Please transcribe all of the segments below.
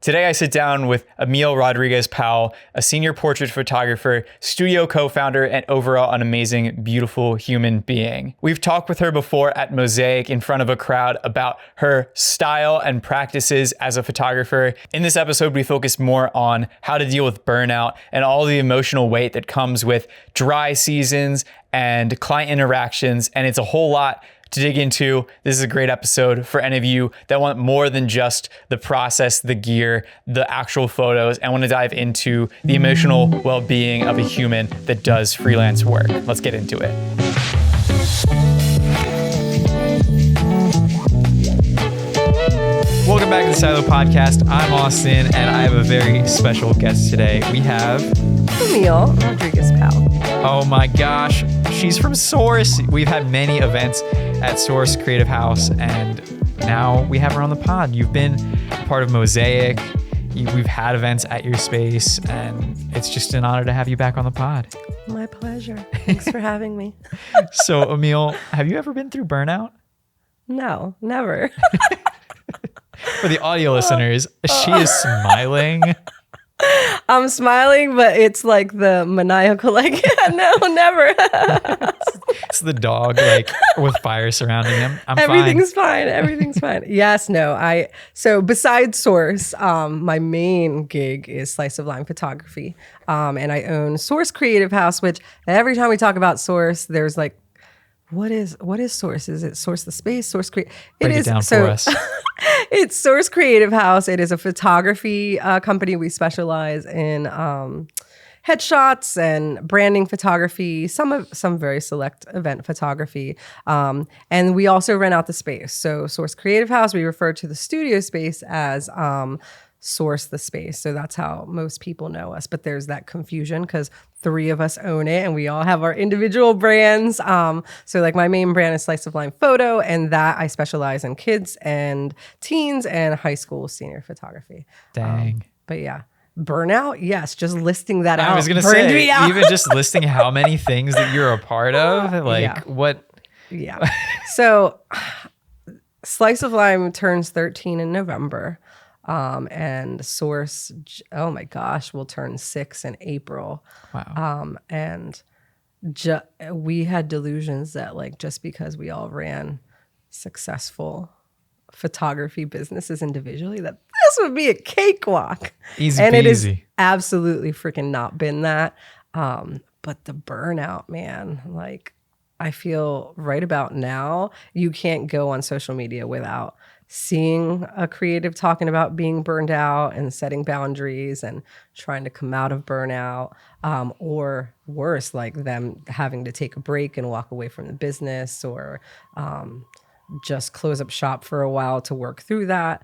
Today I sit down with Emil Rodriguez-Powell, a senior portrait photographer, studio co-founder, and overall an amazing, beautiful human being. We've talked with her before at Mosaic in front of a crowd about her style and practices as a photographer. In this episode, we focus more on how to deal with burnout and all the emotional weight that comes with dry seasons and client interactions, and it's a whole lot to dig into. This is a great episode for any of you that want more than just the process, the gear, the actual photos, and want to dive into the emotional well-being of a human that does freelance work. Let's get into it. Welcome back to the Silo Podcast. I'm Austin, and I have a very special guest today. We have Emil Rodriguez-Powell. Oh my gosh, she's from Source. We've had many events at Source Creative House, and now we have her on the pod. You've been part of Mosaic. We've had events at your space, and it's just an honor to have you back on the pod. My pleasure. Thanks for having me. So, Emil, have you ever been through burnout? No, never. For the audio listeners, she is smiling. I'm smiling, but it's like the maniacal, like, yeah, no, never. It's the dog, like, with fire surrounding him. Everything's fine. Everything's fine. Yes, no. So besides Source, my main gig is Slice of Lime Photography. And I own Source Creative House, which every time we talk about Source, there's like, what is Source? Is it Source the Space? Source Creative? Break it down for us. It's Source Creative House. It is a photography company. We specialize in headshots and branding photography, some very select event photography. And we also rent out the space. So Source Creative House, we refer to the studio space as Source the Space. So that's how most people know us. But there's that confusion because 3 of us own it and we all have our individual brands. So like my main brand is Slice of Lime Photo, and that I specialize in kids and teens and high school senior photography. Dang. But yeah. Burnout? Yes, just listing that out. I was going to say, even just listing how many things that you're a part of, like yeah. what? Yeah. So Slice of Lime turns 13 in November. And Source, oh my gosh, will turn 6 in April. Wow. And we had delusions that like, just because we all ran successful photography businesses individually, that this would be a cakewalk. Easy and peasy. It has absolutely freaking not been that. But the burnout, man, like I feel right about now, you can't go on social media without seeing a creative talking about being burned out and setting boundaries and trying to come out of burnout, or worse, like them having to take a break and walk away from the business, or just close up shop for a while to work through that.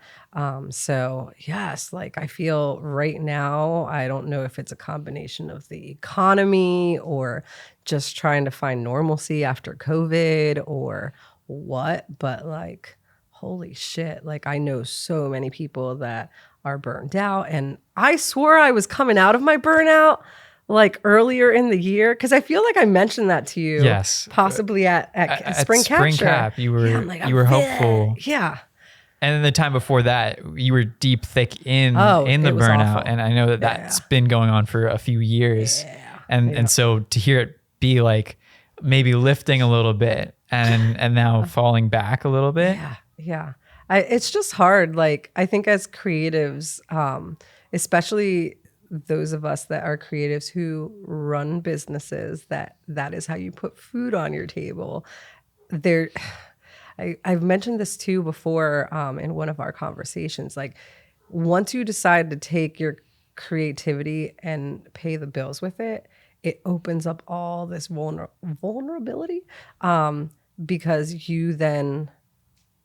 So yes, like I feel right now, I don't know if it's a combination of the economy or just trying to find normalcy after COVID or what, but like, holy shit. Like I know so many people that are burned out, and I swore I was coming out of my burnout like earlier in the year. Cause I feel like I mentioned that to you. Yes. Possibly at Spring Cap. You were hopeful. Yeah. And then the time before that, you were deep, thick in the burnout. Awful. And I know that that's been going on for a few years. Yeah. And so to hear it be like maybe lifting a little bit and now falling back a little bit. Yeah. It's just hard. Like I think as creatives, especially those of us that are creatives who run businesses, that is how you put food on your table. I've mentioned this too before in one of our conversations. Like once you decide to take your creativity and pay the bills with it, it opens up all this vulnerability because you then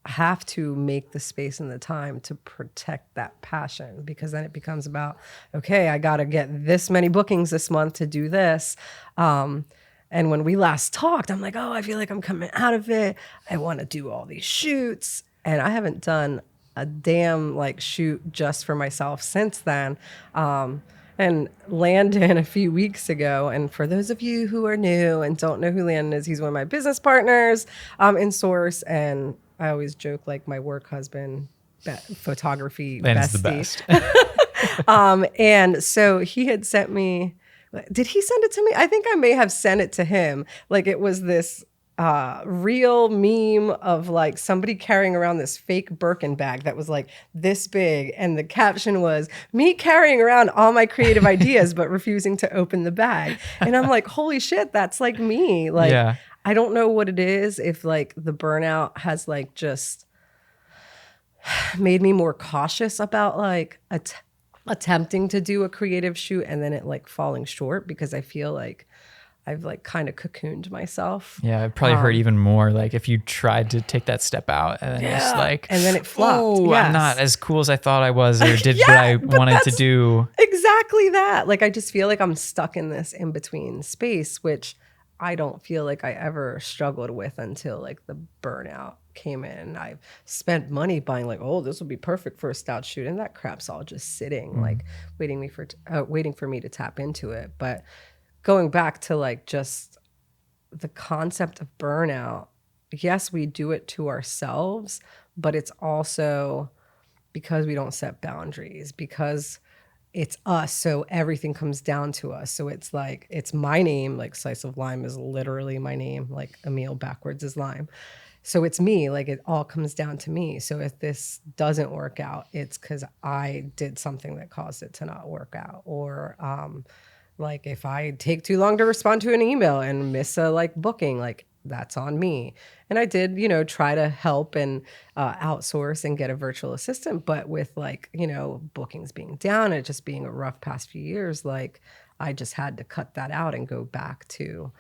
have to make the space and the time to protect that passion, because then it becomes about, okay, I got to get this many bookings this month to do this. And when we last talked, I'm like, oh, I feel like I'm coming out of it. I want to do all these shoots. And I haven't done a damn like shoot just for myself since then. And Landon a few weeks ago, and for those of you who are new and don't know who Landon is, he's one of my business partners in Source. And I always joke like my work husband photography Landon's the bestie. best. And so he had sent me, did he send it to me? I think I may have sent it to him. Like it was this real meme of like somebody carrying around this fake Birkin bag that was like this big. And the caption was me carrying around all my creative ideas, but refusing to open the bag. And I'm like, holy shit, that's like me. Like, Yeah. I don't know what it is. If like the burnout has like just made me more cautious about like attempting to do a creative shoot and then it like falling short, because I feel like I've like kind of cocooned myself. Yeah, it probably hurt even more like if you tried to take that step out and then just like, and then it flopped. Oh, Yes. I'm not as cool as I thought I was or did Yeah, what I but wanted to that's do. Exactly that. Like I just feel like I'm stuck in this in between space, which I don't feel like I ever struggled with until like the burnout came in. I've spent money buying like, oh, this will be perfect for a stout shoot, and that crap's all just sitting like waiting for me to tap into it. But going back to like just the concept of burnout, yes, we do it to ourselves, but it's also because we don't set boundaries, because it's us, so everything comes down to us. So it's like, it's my name, like slice of lime is literally my name, like Emil backwards is lime. So it's me, like it all comes down to me. So if this doesn't work out, it's because I did something that caused it to not work out. Or like if I take too long to respond to an email and miss a like booking, like that's on me. And I did, try to help and outsource and get a virtual assistant. But with like, bookings being down and it just being a rough past few years, like I just had to cut that out and go back to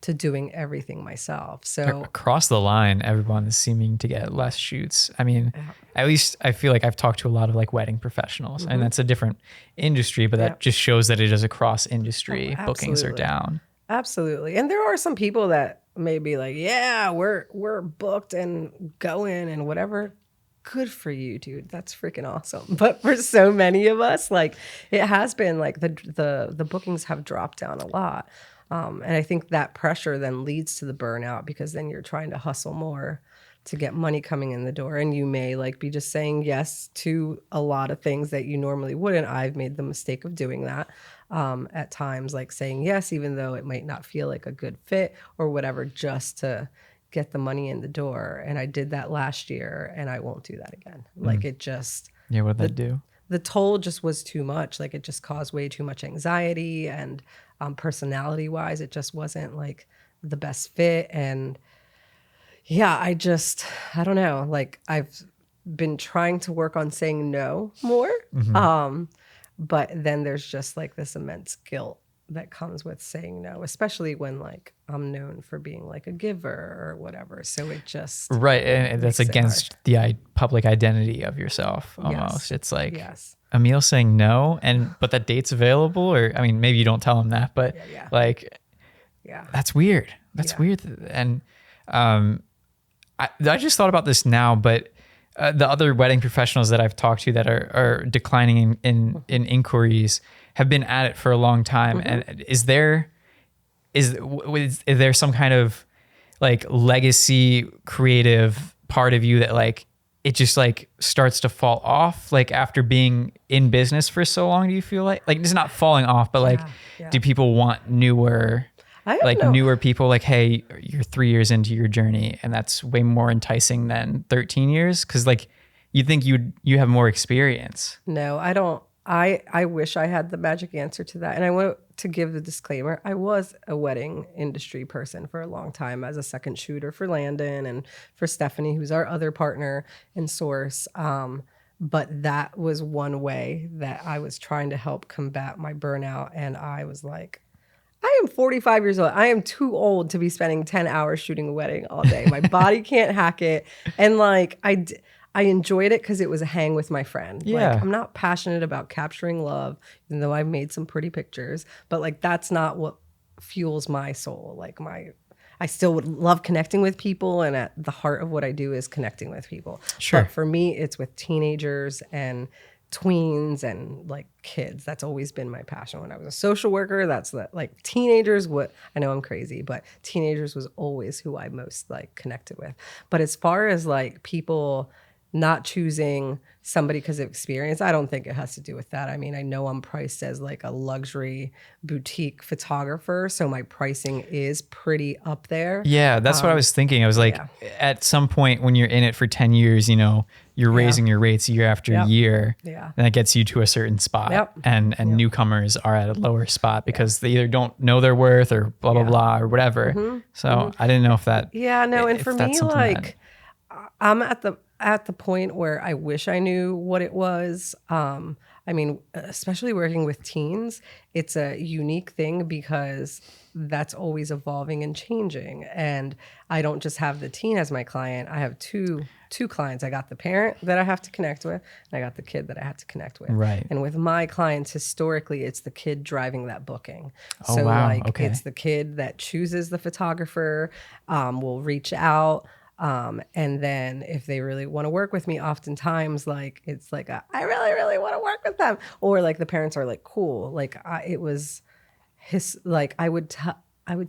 doing everything myself. So Across the line, everyone is seeming to get less shoots. I mean, at least I feel like I've talked to a lot of like wedding professionals, and that's a different industry, but that just shows that it is across industry. Bookings are down. Absolutely. And there are some people that may be like, yeah, we're booked and going and whatever. Good for you, dude. That's freaking awesome. But for so many of us, like it has been like the bookings have dropped down a lot. And I think that pressure then leads to the burnout, because then you're trying to hustle more to get money coming in the door. And you may like be just saying yes to a lot of things that you normally wouldn't. I've made the mistake of doing that at times, like saying yes, even though it might not feel like a good fit or whatever, just to get the money in the door. And I did that last year, and I won't do that again. Like it just... Yeah, what did that do? The toll just was too much. Like it just caused way too much anxiety, and personality wise, it just wasn't like the best fit. And yeah, I don't know. Like I've been trying to work on saying no more. But then there's just like this immense guilt that comes with saying no, especially when like I'm known for being like a giver or whatever. So it just... Right. And that's against the public identity of yourself almost. Yes. It's like Emil saying no, but that date's available, or I mean, maybe you don't tell him that, but like, that's weird. That's weird. And I just thought about this now, but the other wedding professionals that I've talked to that are declining in inquiries have been at it for a long time. And is there some kind of like legacy creative part of you that like it just like starts to fall off like after being in business for so long? Do you feel like it's not falling off, but like do people want newer people? Like, hey, you're 3 years into your journey and that's way more enticing than 13 years, because like you think you have more experience. No, I don't. I wish I had the magic answer to that. And I want to give the disclaimer. I was a wedding industry person for a long time as a second shooter for Landon and for Stephanie, who's our other partner in Source. But that was one way that I was trying to help combat my burnout. And I was like, I am 45 years old. I am too old to be spending 10 hours shooting a wedding all day. My body can't hack it. And like I enjoyed it because it was a hang with my friend. Yeah. Like I'm not passionate about capturing love, even though I've made some pretty pictures, but like that's not what fuels my soul. Like I still would love connecting with people, and at the heart of what I do is connecting with people. Sure. But for me, it's with teenagers and tweens and like kids. That's always been my passion. When I was a social worker, that's like teenagers. I know I'm crazy, but teenagers was always who I most like connected with. But as far as like people not choosing somebody because of experience. I don't think it has to do with that. I mean, I know I'm priced as like a luxury boutique photographer, so my pricing is pretty up there. Yeah, that's what I was thinking. I was like, at some point when you're in it for 10 years, you know, you're raising your rates year after year. Yeah. And that gets you to a certain spot. And newcomers are at a lower spot because they either don't know their worth or blah, blah, blah, or whatever. So I didn't know if that. Yeah, no. And for me, like, that, I'm at the point where I wish I knew what it was. I mean, especially working with teens, it's a unique thing because that's always evolving and changing. And I don't just have the teen as my client. I have two clients. I got the parent that I have to connect with, and I got the kid that I have to connect with. Right. And with my clients, historically, it's the kid driving that booking. Oh, so wow. like Okay. it's the kid that chooses the photographer, will reach out. And then if they really want to work with me, oftentimes like it's like I really, really want to work with them. Or like the parents are like, cool. Like it was his, like I would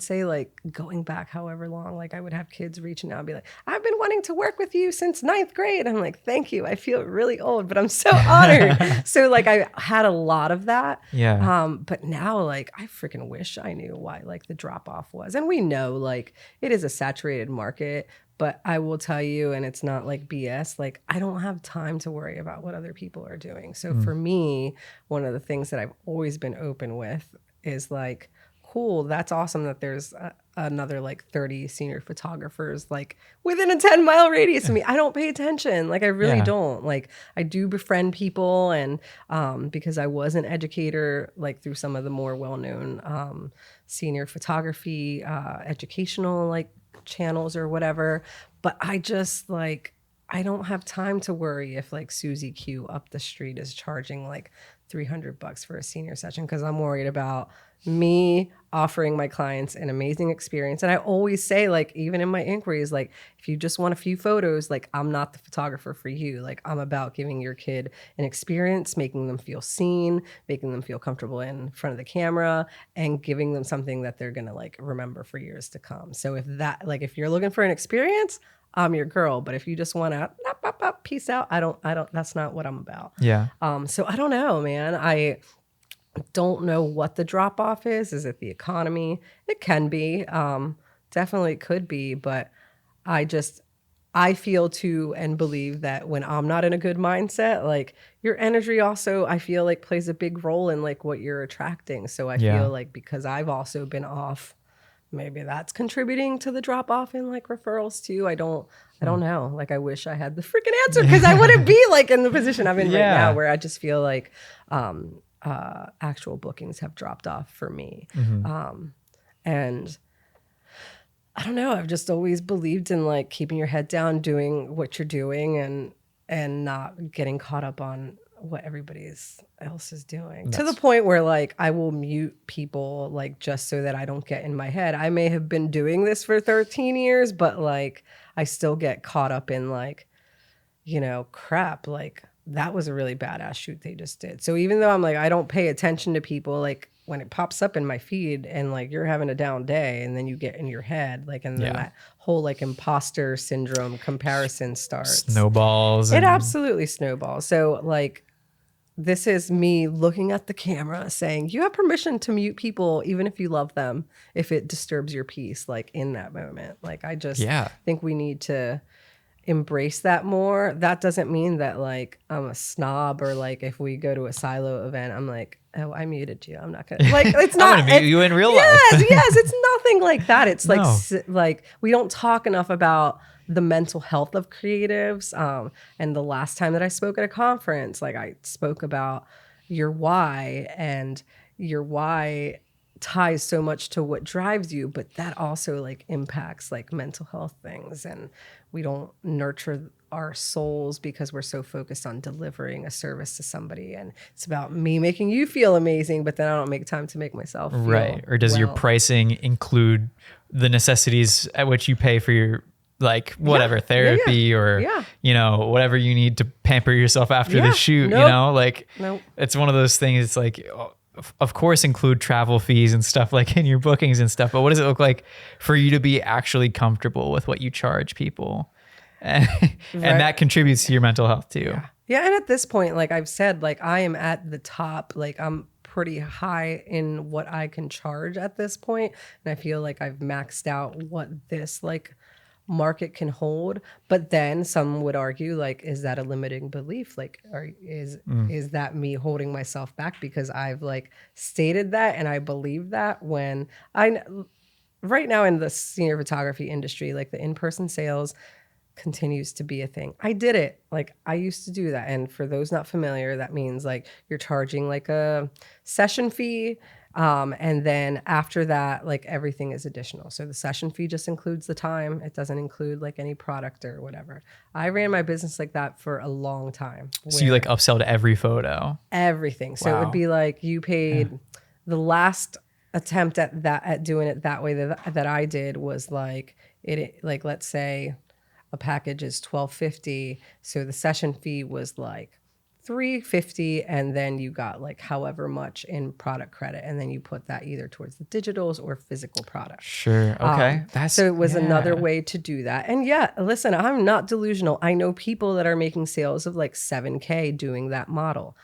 say like going back however long, like I would have kids reaching out and be like, I've been wanting to work with you since 9th grade. I'm like, thank you. I feel really old, but I'm so honored. So like I had a lot of that. Yeah. But now like I freaking wish I knew why like the drop off was. And we know like it is a saturated market, but I will tell you, and it's not like BS, like I don't have time to worry about what other people are doing. So for me, one of the things that I've always been open with is like, cool, that's awesome that there's another like 30 senior photographers like within a 10-mile radius of me. I don't pay attention. Like I really don't. Like I do befriend people, and because I was an educator like through some of the more well-known senior photography educational like channels or whatever, but I just like I don't have time to worry if like Susie Q up the street is charging like $300 for a senior session, because I'm worried about me offering my clients an amazing experience. And I always say, like, even in my inquiries, like, if you just want a few photos, like, I'm not the photographer for you. Like, I'm about giving your kid an experience, making them feel seen, making them feel comfortable in front of the camera, and giving them something that they're gonna like remember for years to come. So if you're looking for an experience, I'm your girl. But if you just want to peace out, I don't, that's not what I'm about. Yeah. So I don't know, man. I don't know what the drop off is. Is it the economy? It can be. Definitely could be. But I feel too and believe that when I'm not in a good mindset, like your energy also, I feel like plays a big role in like what you're attracting. So I feel like because I've also been off, maybe that's contributing to the drop off in like referrals too. I don't know. Like I wish I had the freaking answer, because I wouldn't be like in the position I'm in right now, where I just feel like actual bookings have dropped off for me. And I don't know. I've just always believed in like keeping your head down, doing what you're doing, and not getting caught up on what everybody else is doing. To the point where like I will mute people like just so that I don't get in my head. I may have been doing this for 13 years, but like I still get caught up in like, you know, crap, like that was a really badass shoot they just did. So even though I'm like, I don't pay attention to people, like when it pops up in my feed and like you're having a down day and then you get in your head, like, and then that whole like imposter syndrome comparison starts. Snowballs. It absolutely snowballs. So like, this is me looking at the camera saying, you have permission to mute people, even if you love them, if it disturbs your peace, like in that moment. Like, I just think we need to embrace that more. That doesn't mean that like I'm a snob, or like if we go to a silo event, I'm like, oh, I muted you. I'm not gonna like. It's not. I'm gonna mute you in real life. Yes, it's nothing like that. It's like like we don't talk enough about the mental health of creatives. And the last time that I spoke at a conference, like I spoke about your why, and your why ties so much to what drives you, but that also like impacts like mental health things. And we don't nurture our souls because we're so focused on delivering a service to somebody. And it's about me making you feel amazing, but then I don't make time to make myself feel right. Or does your pricing include the necessities at which you pay for your like whatever therapy or, you know, whatever you need to pamper yourself after the shoot, you know, like it's one of those things. It's like, of course, include travel fees and stuff like in your bookings and stuff. But what does it look like for you to be actually comfortable with what you charge people? and Right. that contributes to your mental health too. Yeah. And at this point, like I've said, like I am at the top, like I'm pretty high in what I can charge at this point. And I feel like I've maxed out what this like market can hold. But then some would argue, like, is that a limiting belief? Like, is that me holding myself back because I've like stated that and I believe that when right now in the senior photography industry, like the in-person sales continues to be a thing. I did it. Like I used to do that. And for those not familiar, that means like you're charging like a session fee. And then after that, like everything is additional. So the session fee just includes the time. It doesn't include like any product or whatever. I ran my business like that for a long time. So you like upsell to every photo? Everything. So it would be like you paid the last attempt at doing it that way that I did was like like let's say a package is $1,250, so the session fee was like $350, and then you got like however much in product credit, and then you put that either towards the digitals or physical products. Sure. Okay. So it was another way to do that. And yeah, listen, I'm not delusional. I know people that are making sales of like 7K doing that model.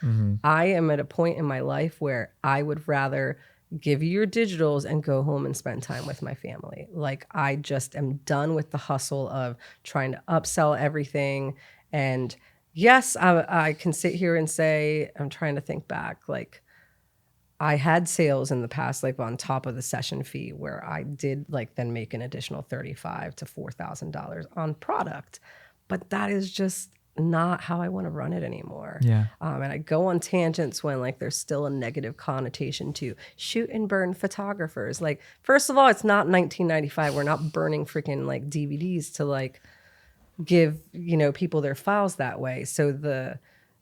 I am at a point in my life where I would rather give you your digitals and go home and spend time with my family. Like I just am done with the hustle of trying to upsell everything. And yes, I can sit here and say, I'm trying to think back, like I had sales in the past, like on top of the session fee where I did like then make an additional $3,500 to $4,000 on product. But that is just not how I want to run it anymore. Yeah. And I go on tangents when like there's still a negative connotation to shoot and burn photographers. Like, first of all, it's not 1995. We're not burning freaking like DVDs to like give, people their files that way. So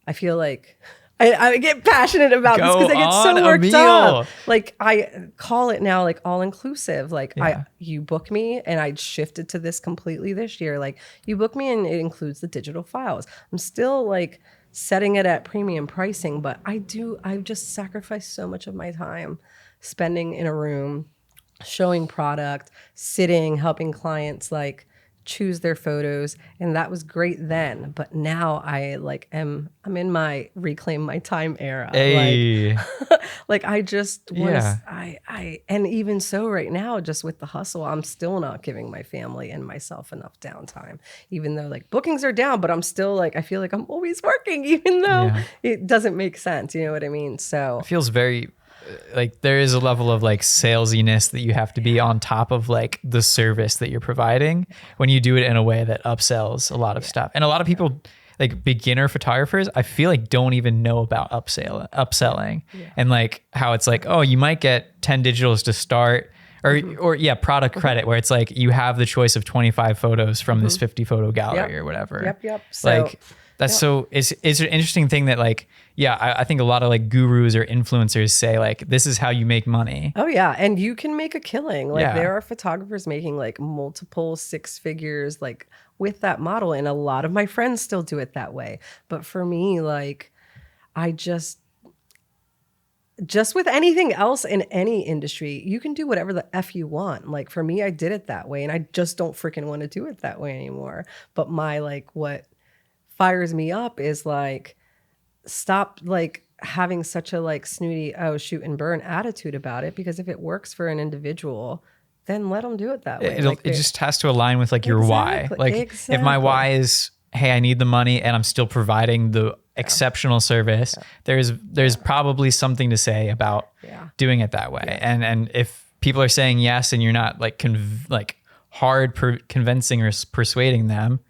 I feel like I get passionate about this because I get so worked up. Like I call it now like all inclusive. Like you book me and I shifted to this completely this year. Like you book me and it includes the digital files. I'm still like setting it at premium pricing, but I've just sacrificed so much of my time spending in a room, showing product, sitting, helping clients like choose their photos, and that was great then. But now I'm in my reclaim my time era. Hey. Like I just want to, and even so right now, just with the hustle, I'm still not giving my family and myself enough downtime, even though like bookings are down, but I'm still like, I feel like I'm always working, even though it doesn't make sense. You know what I mean? So it feels very like there is a level of like salesiness that you have to be on top of like the service that you're providing when you do it in a way that upsells a lot of stuff. And a lot of people, like beginner photographers, I feel like don't even know about upselling and like how it's like, oh, you might get 10 digitals to start or product credit where it's like you have the choice of 25 photos from this 50 photo gallery or whatever. So, like that's so it's an interesting thing that like, I think a lot of like gurus or influencers say like, this is how you make money. Oh yeah. And you can make a killing. Like there are photographers making like multiple 6 figures, like with that model. And a lot of my friends still do it that way. But for me, like I just with anything else in any industry, you can do whatever the F you want. Like for me, I did it that way and I just don't freaking want to do it that way anymore. But my like what fires me up is like, stop like having such a like snooty, shoot and burn attitude about it. Because if it works for an individual, then let them do it that way. It just has to align with like your why. Like if my why is, hey, I need the money and I'm still providing the exceptional service, there's probably something to say about doing it that way. And if people are saying yes and you're not like convincing or persuading them,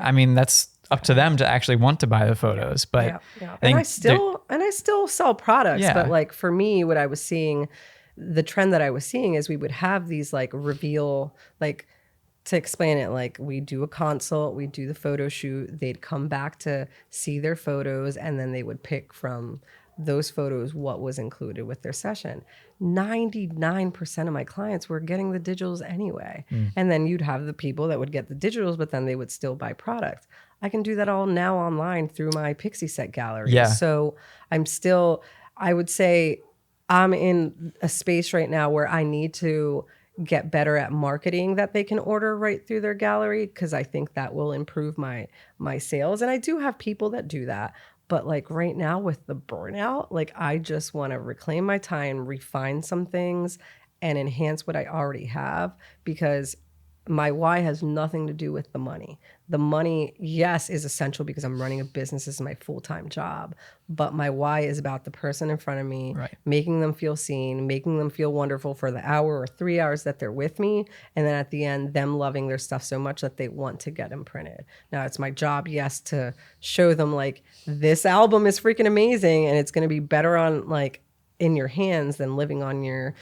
I mean, that's up to them to actually want to buy the photos. But I still sell products. But like for me, what I was seeing, the trend that I was seeing is we would have these like reveal, like to explain it, like we do a consult, we do the photo shoot, they'd come back to see their photos, and then they would pick from those photos what was included with their session. 99% of my clients were getting the digitals anyway. And then you'd have the people that would get the digitals, but then they would still buy product. I can do that all now online through my Pixie Set gallery. So I would say I'm in a space right now where I need to get better at marketing that they can order right through their gallery, because I think that will improve my sales. And I do have people that do that. But like right now with the burnout, like I just want to reclaim my time, refine some things, and enhance what I already have, because my why has nothing to do with the money. The money, yes, is essential because I'm running a business. This is my full-time job. But my why is about the person in front of me, Right. making them feel seen, making them feel wonderful for the hour or 3 hours that they're with me. And then at the end, them loving their stuff so much that they want to get imprinted. Now, it's my job, yes, to show them like, this album is freaking amazing and it's going to be better on like in your hands than living on your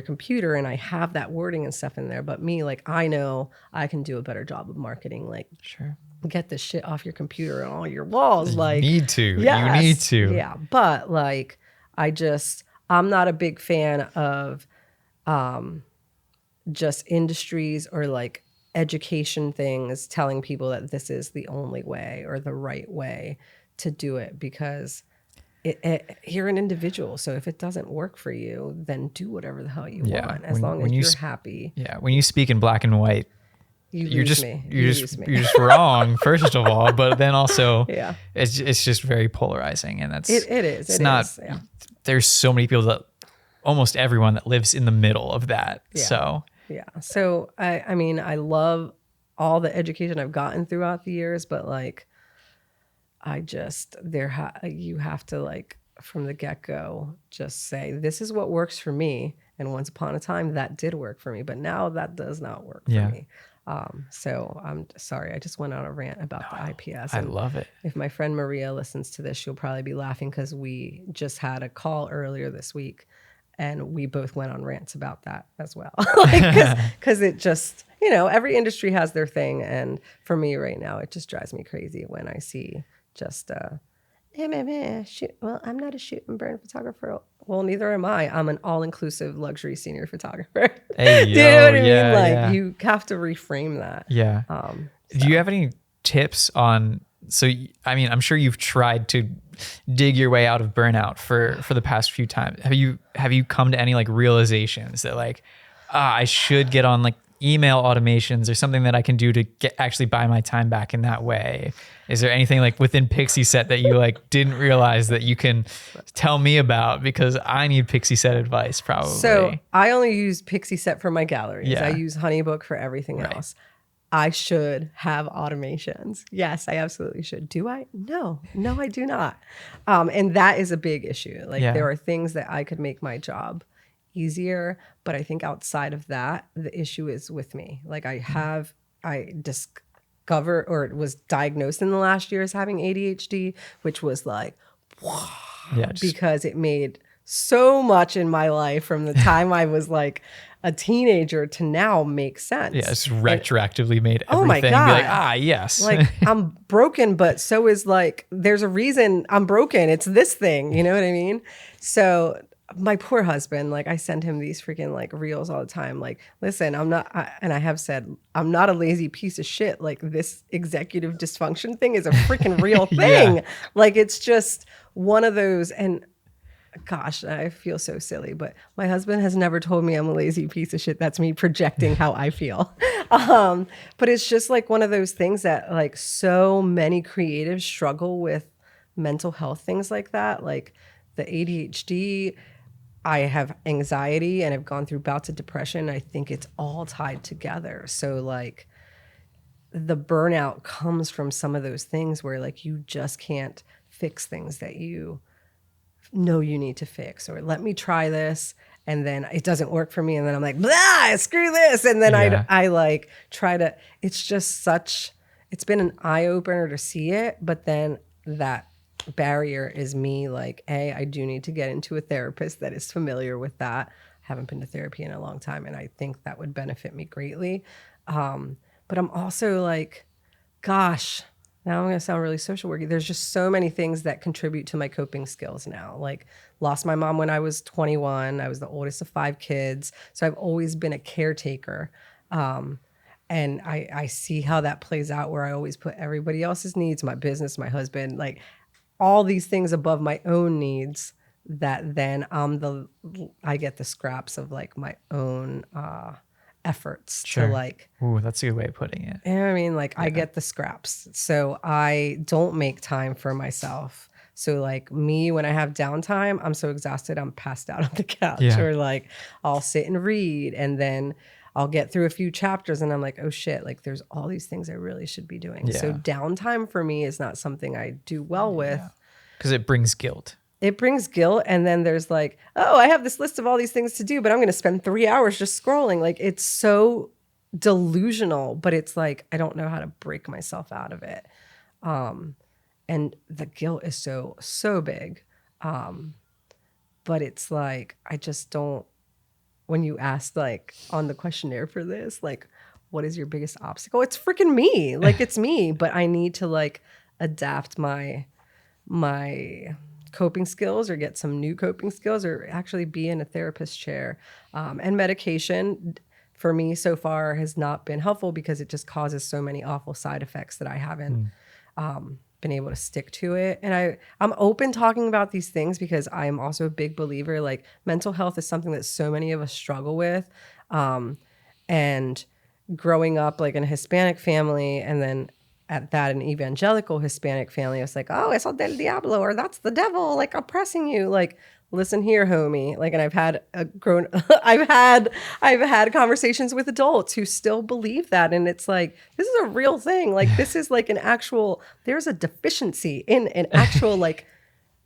computer. And I have that wording and stuff in there. But me, like, I know I can do a better job of marketing. Like, Sure. get this shit off your computer and all your walls. Like, You need to. yes, You need to. Yeah. But like, I'm not a big fan of just industries or like education things telling people that this is the only way or the right way to do it, because you're an individual. So if it doesn't work for you, then do whatever the hell you want, as long as you're happy. Yeah. When you speak in black and white, You're just wrong, first of all, but then also Yeah. it's just very polarizing, and that's It is. It's not. Yeah. There's so many people that almost everyone that lives in the middle of that. Yeah. So Yeah. So I mean, I love all the education I've gotten throughout the years, but like, you have to like from the get-go just say, this is what works for me. And once upon a time that did work for me, but now that does not work for me. So I'm sorry, I just went on a rant about the IPS. I love it. If my friend Maria listens to this, she'll probably be laughing, because we just had a call earlier this week and we both went on rants about that as well. Because it just, every industry has their thing. And for me right now, it just drives me crazy when I see just, well, I'm not a shoot and burn photographer. Well, neither am I. I'm an all-inclusive luxury senior photographer. Hey, Do you know what I yeah, mean? Like, yeah. you have to reframe that. Yeah. Do you have any tips on, I mean, I'm sure you've tried to dig your way out of burnout for the past few times. Have you come to any like realizations that like, I should get on like email automations or something that I can do to actually buy my time back in that way? Is there anything like within Pixie Set that you like didn't realize that you can tell me about, because I need Pixie Set advice probably? So I only use Pixie Set for my galleries. Yeah. I use Honeybook for everything else. I should have automations. Yes, I absolutely should. Do I? No, I do not. And that is a big issue. Like there are things that I could make my job easier, but I think outside of that, the issue is with me. Like I discovered, or was diagnosed in the last year as having ADHD, which was like, wow, because it made so much in my life from the time I was like a teenager to now makes sense. Yeah, it's retroactively made everything. Oh my God. Be like, yes. Like I'm broken, but so is like, there's a reason I'm broken. It's this thing, you know what I mean? So my poor husband, like I send him these freaking like reels all the time. Like, listen, and I have said, I'm not a lazy piece of shit. Like this executive dysfunction thing is a freaking real thing. Like it's just one of those. And gosh, I feel so silly, but my husband has never told me I'm a lazy piece of shit. That's me projecting how I feel. But it's just like one of those things that like so many creatives struggle with mental health things like that. Like the ADHD, I have anxiety and I've gone through bouts of depression. I think it's all tied together. So like the burnout comes from some of those things where like you just can't fix things that you know you need to fix, or let me try this and then it doesn't work for me and then I'm like, blah, screw this, and then I like try to, it's been an eye-opener to see it, but then that barrier is me like, I do need to get into a therapist that is familiar with that. I haven't been to therapy in a long time and I think that would benefit me greatly. But I'm also like, gosh, now I'm going to sound really social worky. There's just so many things that contribute to my coping skills now. Like lost my mom when I was 21. I was the oldest of 5 kids. So I've always been a caretaker. And I see how that plays out where I always put everybody else's needs, my business, my husband, like all these things above my own needs, that then I get the scraps of like my own efforts Sure. to like, Ooh, that's a good way of putting it. you know what I mean? Like I get the scraps. So I don't make time for myself. So like me, when I have downtime, I'm so exhausted, I'm passed out on the couch. Yeah. Or like I'll sit and read, and then I'll get through a few chapters and I'm like, oh shit, like there's all these things I really should be doing. So Yeah. downtime for me is not something I do well with. Because it brings guilt. It brings guilt. And then there's like, oh, I have this list of all these things to do, but I'm going to spend 3 hours just scrolling. Like it's so delusional, but it's like, I don't know how to break myself out of it. And the guilt is so big. But it's like, I just don't, when you ask like on the questionnaire for this, like, what is your biggest obstacle? It's freaking me. Like it's me, but I need to like adapt my coping skills or get some new coping skills or actually be in a therapist chair. And medication for me so far has not been helpful because it just causes so many awful side effects that I haven't been able to stick to it. And I'm open talking about these things because I'm also a big believer, like mental health is something that so many of us struggle with. And growing up like in a Hispanic family and then at that an evangelical Hispanic family, I was like, oh, eso del diablo, or that's the devil, like oppressing you. Like, listen here, homie. Like, and I've had I've had conversations with adults who still believe that. And it's like, this is a real thing. Like, this is like there's a deficiency in an actual like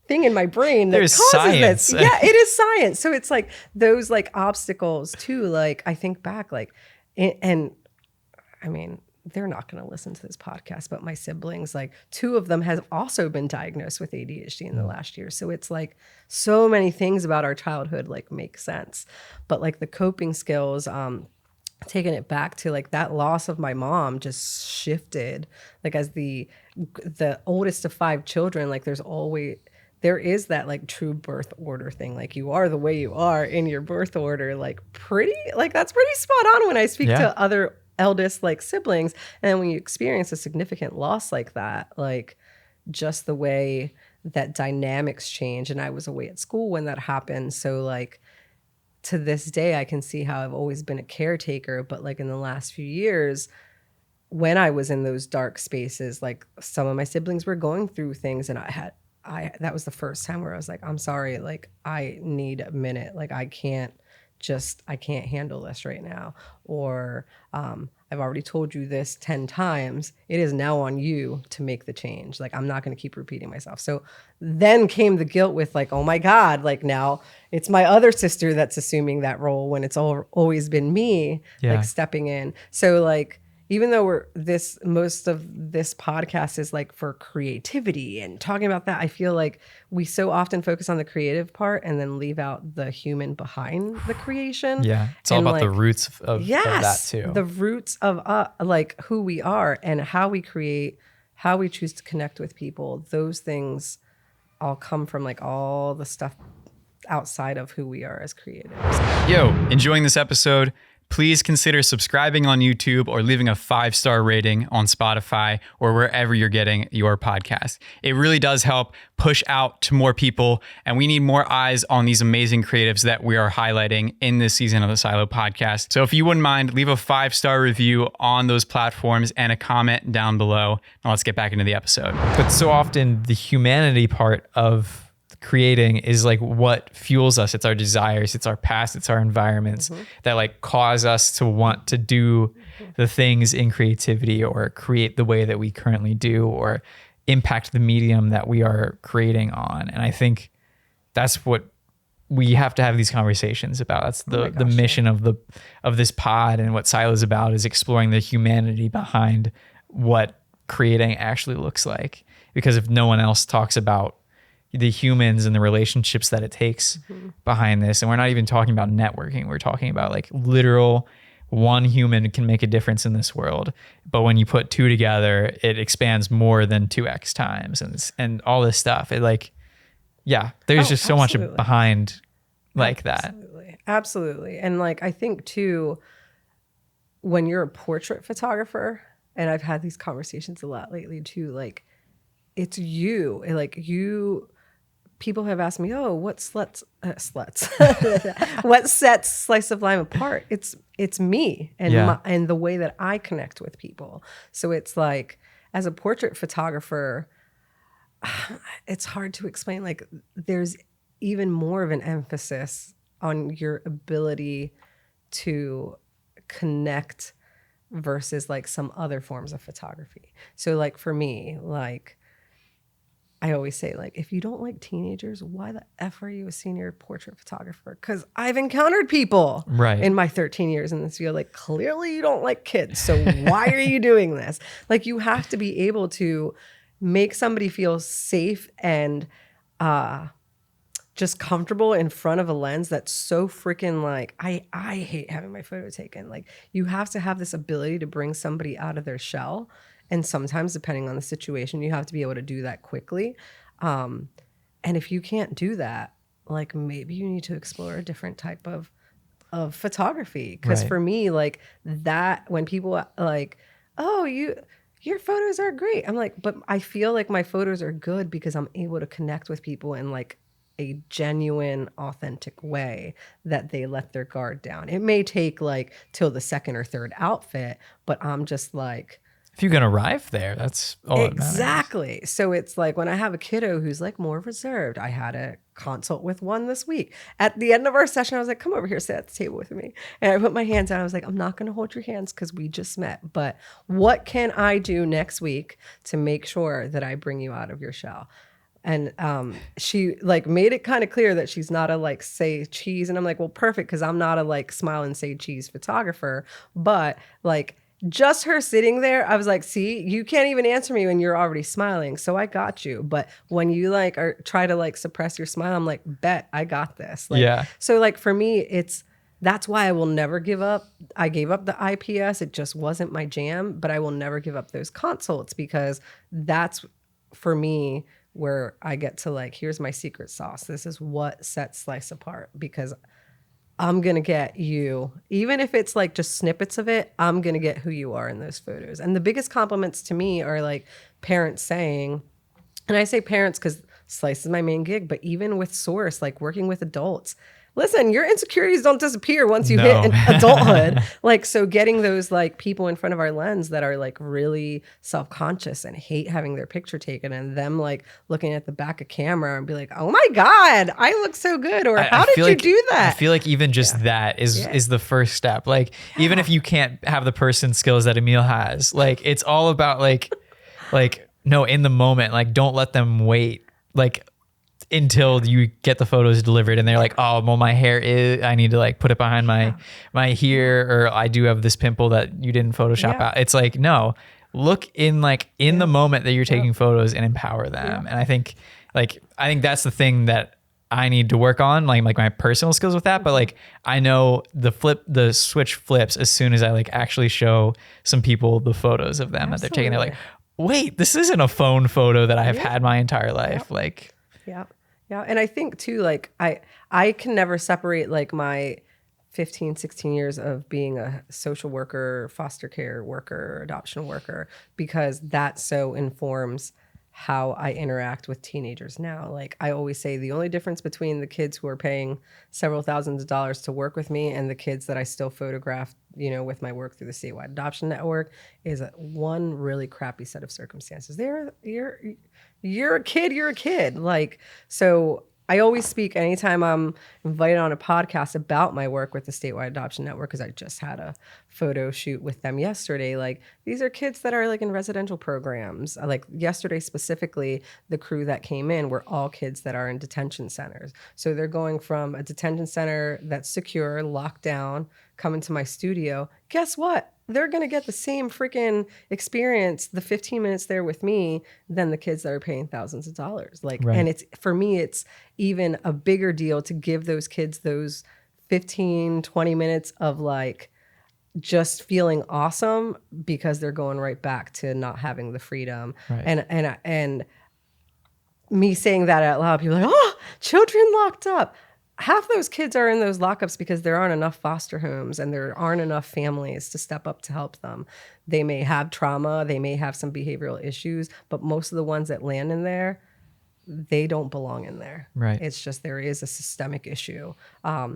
thing in my brain that causes science. this. Yeah, it is science. So it's like those like obstacles too. Like I think back like, and I mean, they're not going to listen to this podcast, but my siblings, like 2 of them have also been diagnosed with ADHD in the last year. So it's like so many things about our childhood like make sense. But like the coping skills, taking it back to like that loss of my mom just shifted. Like as the oldest of 5 children, like there is that like true birth order thing. Like you are the way you are in your birth order, like that's pretty spot on when I speak to other eldest like siblings. And then when you experience a significant loss like that, like just the way that dynamics change. And I was away at school when that happened. So like to this day, I can see how I've always been a caretaker, but like in the last few years, when I was in those dark spaces, like some of my siblings were going through things and that was the first time where I was like, I'm sorry, like I need a minute. Like I can't handle this right now. Or I've already told you this 10 times. It is now on you to make the change. Like, I'm not going to keep repeating myself. So then came the guilt with like, oh my God, like now it's my other sister that's assuming that role when it's always been me, like stepping in. So like, even though most of this podcast is like for creativity and talking about that, I feel like we so often focus on the creative part and then leave out the human behind the creation. Yeah. It's all about the roots of that too. The roots of like who we are and how we create, how we choose to connect with people. Those things all come from like all the stuff outside of who we are as creatives. Yo, enjoying this episode? Please consider subscribing on YouTube or leaving a 5-star rating on Spotify or wherever you're getting your podcast. It really does help push out to more people, and we need more eyes on these amazing creatives that we are highlighting in this season of the Silo podcast. So if you wouldn't mind, leave a 5-star review on those platforms and a comment down below. Now let's get back into the episode. But so often the humanity part of creating is like what fuels us. It's our desires, it's our past, it's our environments that like cause us to want to do the things in creativity or create the way that we currently do or impact the medium that we are creating on. And I think that's what we have to have these conversations about. That's the mission of this pod, and what Silo is about is exploring the humanity behind what creating actually looks like. Because if no one else talks about the humans and the relationships that it takes behind this. And we're not even talking about networking. We're talking about like literal one human can make a difference in this world. But when you put 2 together, it expands more than 2x times and all this stuff. It like, there's just so much behind like that. Absolutely. And like, I think too, when you're a portrait photographer, and I've had these conversations a lot lately too, like it's you, like people have asked me, oh, what what sets Slice of Lime apart? It's me and and the way that I connect with people. So it's like, as a portrait photographer, it's hard to explain. Like, there's even more of an emphasis on your ability to connect versus like some other forms of photography. So like for me, like, I always say, like, if you don't like teenagers, why the F are you a senior portrait photographer? Because I've encountered people in my 13 years in this field, like, clearly you don't like kids. So why are you doing this? Like, you have to be able to make somebody feel safe and just comfortable in front of a lens that's so freaking like, I hate having my photo taken. Like, you have to have this ability to bring somebody out of their shell. And sometimes, depending on the situation, you have to be able to do that quickly. And if you can't do that, like, maybe you need to explore a different type of photography. Because for me, like, that, when people like, oh, your photos are great. I'm like, but I feel like my photos are good because I'm able to connect with people in like a genuine, authentic way that they let their guard down. It may take like till the second or third outfit, but I'm just like, if you can arrive there, that's all that matters. Exactly. So it's like, when I have a kiddo who's like more reserved, I had a consult with one this week. At the end of our session, I was like, come over here, sit at the table with me. And I put my hands down. I was like, I'm not going to hold your hands because we just met, but what can I do next week to make sure that I bring you out of your shell? And she like made it kind of clear that she's not a like say cheese. And I'm like, well, perfect, because I'm not a like smile and say cheese photographer. But like, just her sitting there, I was like, see, you can't even answer me when you're already smiling. So I got you. But when you like are try to like suppress your smile, I'm like, bet I got this. Like, so like for me, that's why I will never give up. I gave up the IPS. It just wasn't my jam, but I will never give up those consults, because that's for me where I get to like, here's my secret sauce. This is what sets Slice apart, because I'm going to get you, even if it's like just snippets of it, I'm going to get who you are in those photos. And the biggest compliments to me are like parents saying, and I say parents because Slice is my main gig, but even with Source, like working with adults, listen, your insecurities don't disappear once you hit adulthood. Like, so getting those like people in front of our lens that are like really self-conscious and hate having their picture taken, and them like looking at the back of camera and be like, oh my God, I look so good. Or how did you do that? I feel like even just that is the first step. Like, even if you can't have the person skills that Emil has, like, it's all about like, no, in the moment, like, don't let them wait. Like, until you get the photos delivered and they're like, oh, well, my hair is, I need to like put it behind my here, or I do have this pimple that you didn't Photoshop out. It's like, no, look in like in the moment that you're taking photos and empower them. And I think that's the thing that I need to work on, like my personal skills with that. But like, I know the switch flips as soon as I like actually show some people the photos of them that they're taking. They're like, wait, this isn't a phone photo that I have had my entire life. Like, yeah. And I think too, like I can never separate like my 15, 16 years of being a social worker, foster care worker, adoption worker, because that so informs how I interact with teenagers now. Like, I always say the only difference between the kids who are paying several thousands of dollars to work with me and the kids that I still photograph, you know, with my work through the statewide adoption network is one really crappy set of circumstances. You're a kid. Like, so I always speak anytime I'm invited on a podcast about my work with the statewide adoption network, because I just had a photo shoot with them yesterday. Like, these are kids that are like in residential programs. Like yesterday specifically, the crew that came in were all kids that are in detention centers. So they're going from a detention center that's secure, locked down, coming to my studio. Guess what? They're going to get the same freaking experience, the 15 minutes there with me, than the kids that are paying thousands of dollars. Like, and it's, for me, it's even a bigger deal to give those kids those 15, 20 minutes of like just feeling awesome, because they're going right back to not having the freedom. And me saying that out loud, people are like, oh, children locked up. Half those kids are in those lockups because there aren't enough foster homes and there aren't enough families to step up to help them. They may have trauma, they may have some behavioral issues, but most of the ones that land in there they don't belong in there. Right. It's just there is a systemic issue.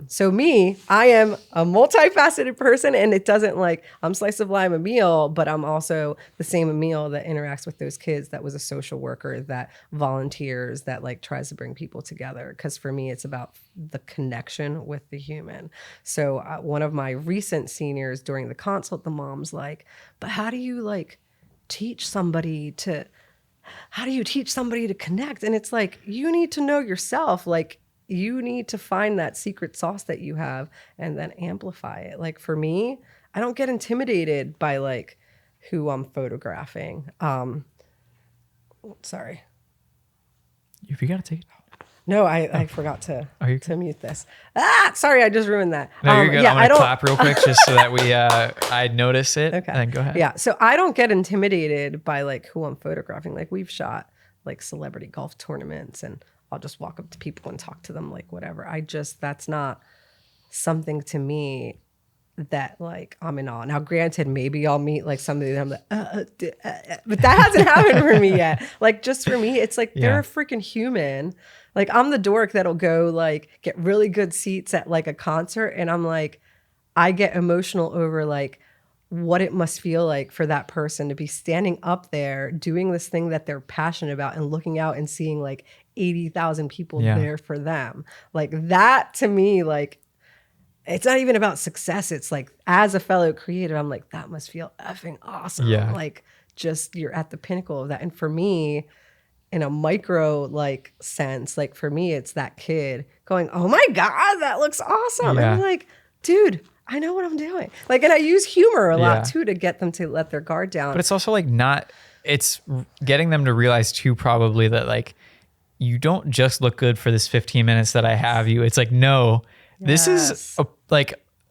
So me, I am a multifaceted person, and it doesn't like I'm slice of life Emil, but I'm also the same Emil that interacts with those kids, that was a social worker, that volunteers, that like tries to bring people together. Because for me, it's about the connection with the human. So one of my recent seniors during the consult, the mom's like, but how do you teach somebody to connect? And it's like, you need to know yourself. Like, you need to find that secret sauce that you have and then amplify it. Like for me, I don't get intimidated by like who I'm photographing. Sorry. If you gotta take it out. No, I forgot to mute this. Sorry, I just ruined that. No, you're good. I'm gonna clap real quick just so that I notice it. Okay. And then go ahead. Yeah. So I don't get intimidated by like who I'm photographing. Like we've shot like celebrity golf tournaments, and I'll just walk up to people and talk to them like whatever. That's not something to me that like I'm in awe. Now, granted, maybe I'll meet like somebody that I'm like, but that hasn't happened for me yet. Like just for me, it's like they're a freaking human. Like I'm the dork that'll go like get really good seats at like a concert, and I'm like, I get emotional over like what it must feel like for that person to be standing up there doing this thing that they're passionate about and looking out and seeing like 80,000 people there for them. Like that to me, like it's not even about success. It's like, as a fellow creator, I'm like, that must feel effing awesome. Yeah. Like just you're at the pinnacle of that. And for me, in a micro like sense, like for me, it's that kid going, oh my God, that looks awesome. Yeah. And I'm like, dude, I know what I'm doing. Like, and I use humor a lot too to get them to let their guard down. But it's also like it's getting them to realize too, probably, that like, you don't just look good for this 15 minutes that I have you. It's like, no, this is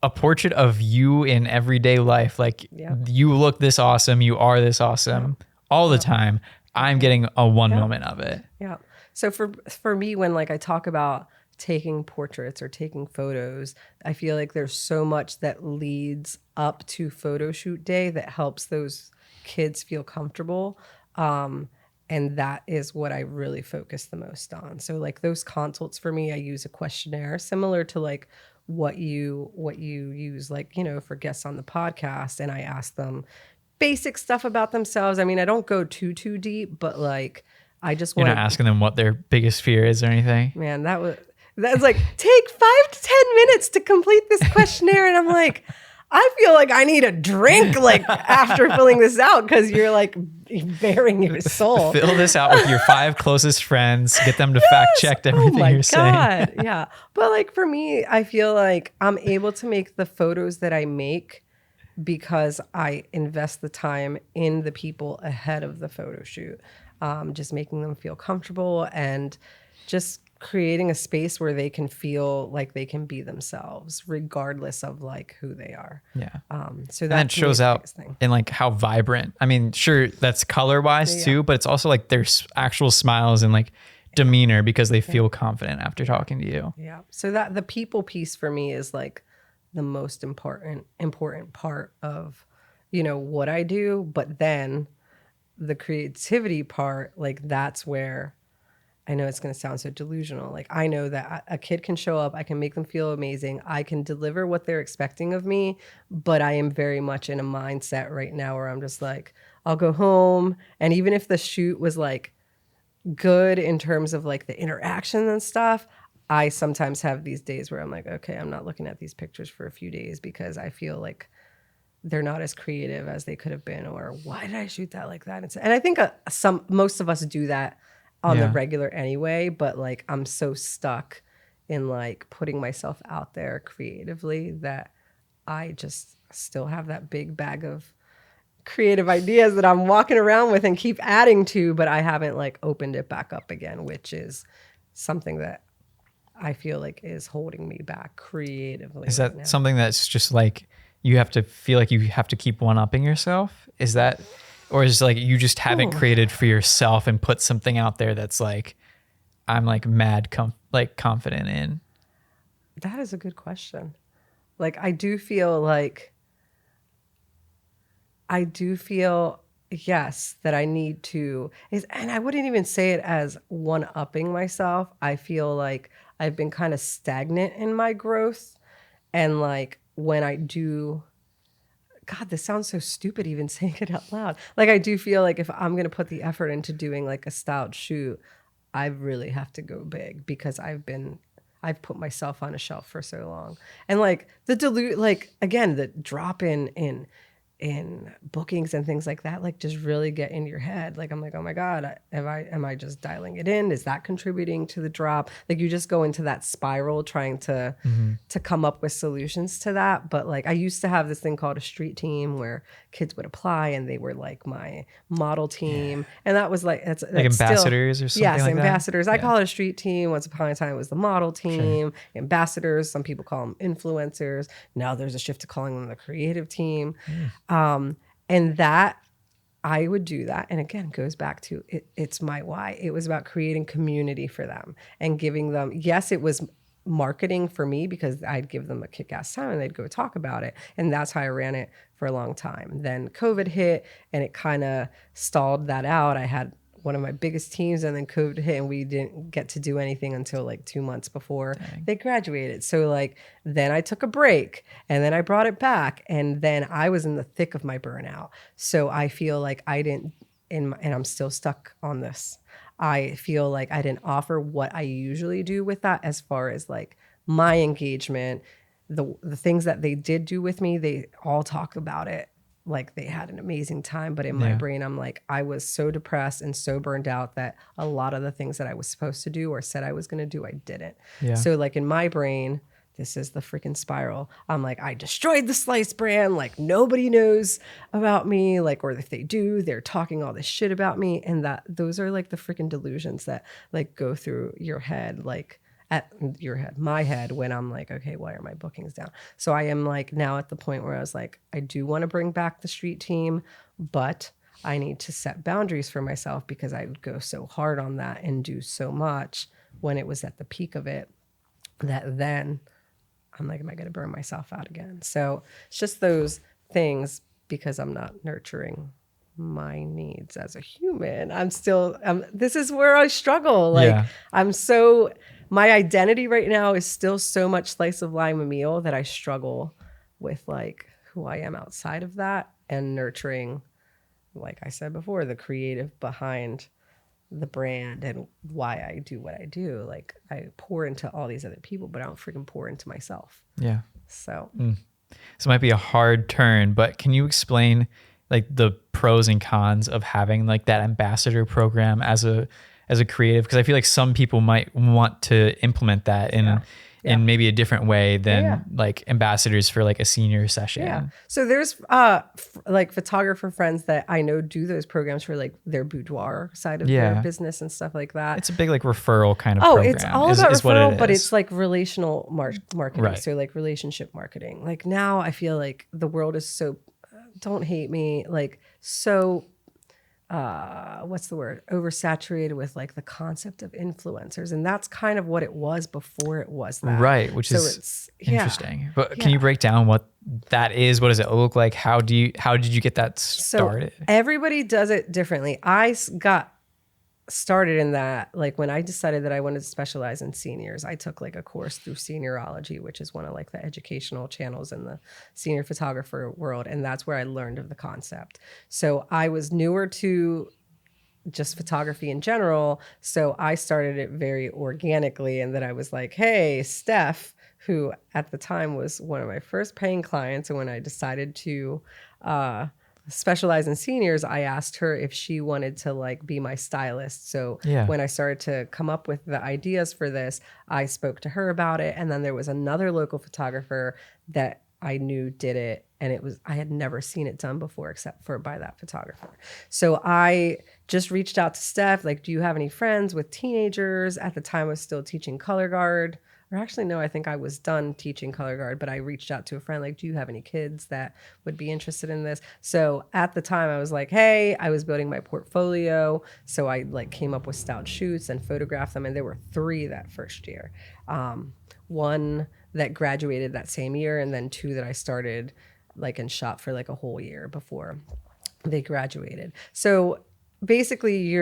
a portrait of you in everyday life. Like you look this awesome. You are this awesome all the time. I'm getting a one moment of it. Yeah. So for me, when like I talk about taking portraits or taking photos, I feel like there's so much that leads up to photo shoot day that helps those kids feel comfortable. And that is what I really focus the most on. So like those consults for me, I use a questionnaire similar to like what you use, like, you know, for guests on the podcast. And I ask them basic stuff about themselves. I mean, I don't go too deep, but like, I just want to asking them what their biggest fear is or anything. Man, that's like, take 5 to 10 minutes to complete this questionnaire. And I'm like, I feel like I need a drink like after filling this out, because you're like bearing your soul. Fill this out with your 5 closest friends. Get them to fact check everything you're saying. Yeah. But like for me, I feel like I'm able to make the photos that I make because I invest the time in the people ahead of the photo shoot. Just making them feel comfortable and just creating a space where they can feel like they can be themselves regardless of like who they are. Yeah. So that shows out in like how vibrant. I mean, sure, that's color wise too, but it's also like there's actual smiles and like demeanor because they feel confident after talking to you. Yeah. So that the people piece for me is like the most important part of, you know, what I do. But then the creativity part, like that's where I know it's going to sound so delusional. Like I know that a kid can show up, I can make them feel amazing, I can deliver what they're expecting of me, but I am very much in a mindset right now where I'm just like, I'll go home, and even if the shoot was like good in terms of like the interaction and stuff, I sometimes have these days where I'm like, okay, I'm not looking at these pictures for a few days because I feel like they're not as creative as they could have been, or why did I shoot that like that? And I think most of us do that on the regular anyway, but like I'm so stuck in like putting myself out there creatively that I just still have that big bag of creative ideas that I'm walking around with and keep adding to, but I haven't like opened it back up again, which is something that I feel like is holding me back creatively. Is that something that's just like you have to feel like you have to keep one-upping yourself? Is that, or is it like you just haven't created for yourself and put something out there that's like, I'm like mad confident in? That is a good question. Like I do feel yes, that I need to is, and I wouldn't even say it as one-upping myself. I feel like I've been kind of stagnant in my growth. And like when I do, God, this sounds so stupid even saying it out loud. Like I do feel like if I'm gonna put the effort into doing like a styled shoot, I really have to go big because I've put myself on a shelf for so long. And like the dilute, like again, the drop in bookings and things like that, like just really get in your head. Like I'm like, oh my God, am I just dialing it in? Is that contributing to the drop? Like you just go into that spiral trying to come up with solutions to that. But like I used to have this thing called a street team where kids would apply and they were like my model team. And that was like that's Like still ambassadors or something yes, like that? ambassadors. I Yeah. call it a street team. Once upon a time, it was the model team. Ambassadors, some people call them influencers. Now there's a shift to calling them the creative team. And that I would do that. And again, goes back to it's my why. It was about creating community for them and giving them, yes, it was marketing for me because I'd give them a kick-ass time and they'd go talk about it. And that's how I ran it for a long time. Then COVID hit and it kind of stalled that out. I had one of my biggest teams and then COVID hit and we didn't get to do anything until like 2 months before they graduated. So like then I took a break and then I brought it back and then I was in the thick of my burnout. So I feel like I didn't and I'm still stuck on this. I feel like I didn't offer what I usually do with that as far as like my engagement, the things that they did do with me, they all talk about it like they had an amazing time. But in my brain, I'm like, I was so depressed and so burned out that a lot of the things that I was supposed to do or said I was going to do, I didn't. Yeah. So like in my brain, this is the freaking spiral. I'm like, I destroyed the Slice brand. Like nobody knows about me. Like, or if they do, they're talking all this shit about me. And that those are like the freaking delusions that like go through your head, like at your head, my head, when I'm like, okay, why are my bookings down? So I am like now at the point where I was like, I do want to bring back the street team, but I need to set boundaries for myself because I would go so hard on that and do so much when it was at the peak of it that then I'm like, am I going to burn myself out again? So it's just those things because I'm not nurturing my needs as a human. This is where I struggle. Like my identity right now is still so much slice of lime Emil that I struggle with like who I am outside of that and nurturing, like I said before, the creative behind the brand and why I do what I do. Like I pour into all these other people, but I don't freaking pour into myself. Yeah. So This might be a hard turn, but can you explain like the pros and cons of having like that ambassador program as a creative? Because I feel like some people might want to implement that in maybe a different way than like ambassadors for like a senior session. Yeah. So there's like photographer friends that I know do those programs for like their boudoir side of their business and stuff like that. It's a big like referral kind of program. It's all about is referral, what it is. but it's like relational marketing. Right. So like relationship marketing. Like now I feel like the world is so, don't hate me, like so what's the word, oversaturated with like the concept of influencers, and that's kind of what it was before it was that, right? Which is interesting. But can you break down what that is? What does it look like? How did you get that started? So everybody does it differently. I got started in that like when I decided that I wanted to specialize in seniors, I took like a course through Seniorology, which is one of like the educational channels in the senior photographer world, and that's where I learned of the concept. So I was newer to just photography in general, so I started it very organically, and then I was like, hey, Steph, who at the time was one of my first paying clients, and when I decided to specialize in seniors, I asked her if she wanted to like be my stylist. So when I started to come up with the ideas for this, I spoke to her about it. And then there was another local photographer that I knew did it. And I had never seen it done before except for by that photographer. So I just reached out to Steph, like, do you have any friends with teenagers? At the time I was still teaching color guard. Or actually, no, I think I was done teaching color guard, but I reached out to a friend, like, do you have any kids that would be interested in this? So at the time I was like, hey, I was building my portfolio. So I like came up with styled shoots and photographed them. And there were 3 that first year. 1 that graduated that same year, and then 2 that I started like and shot for like a whole year before. they graduated. So basically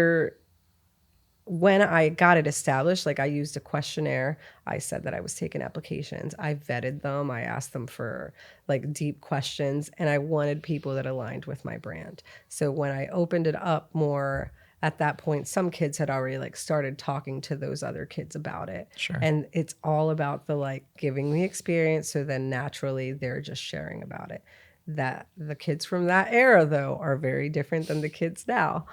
when I got it established, like I used a questionnaire. I said that I was taking applications. I vetted them. I asked them for like deep questions, and I wanted people that aligned with my brand. So when I opened it up more at that point, some kids had already like started talking to those other kids about it. Sure. And it's all about the like giving the experience. So then naturally they're just sharing about it. That the kids from that era though are very different than the kids now.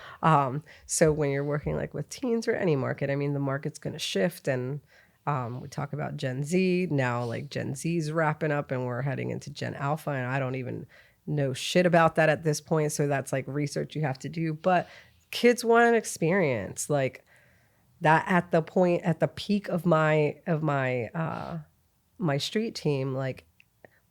So when you're working like with teens or any market, I mean, the market's going to shift, and we talk about Gen Z now, like Gen Z's wrapping up and we're heading into Gen Alpha, and I don't even know shit about that at this point. So that's like research you have to do, but kids want an experience like that. At the peak of my my street team, like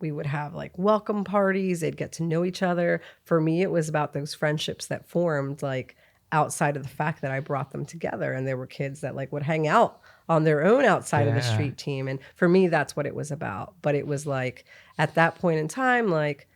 we would have like welcome parties. They'd get to know each other. For me, it was about those friendships that formed like outside of the fact that I brought them together. And there were kids that like would hang out on their own outside of the street team. And for me, that's what it was about. But it was like at that point in time, like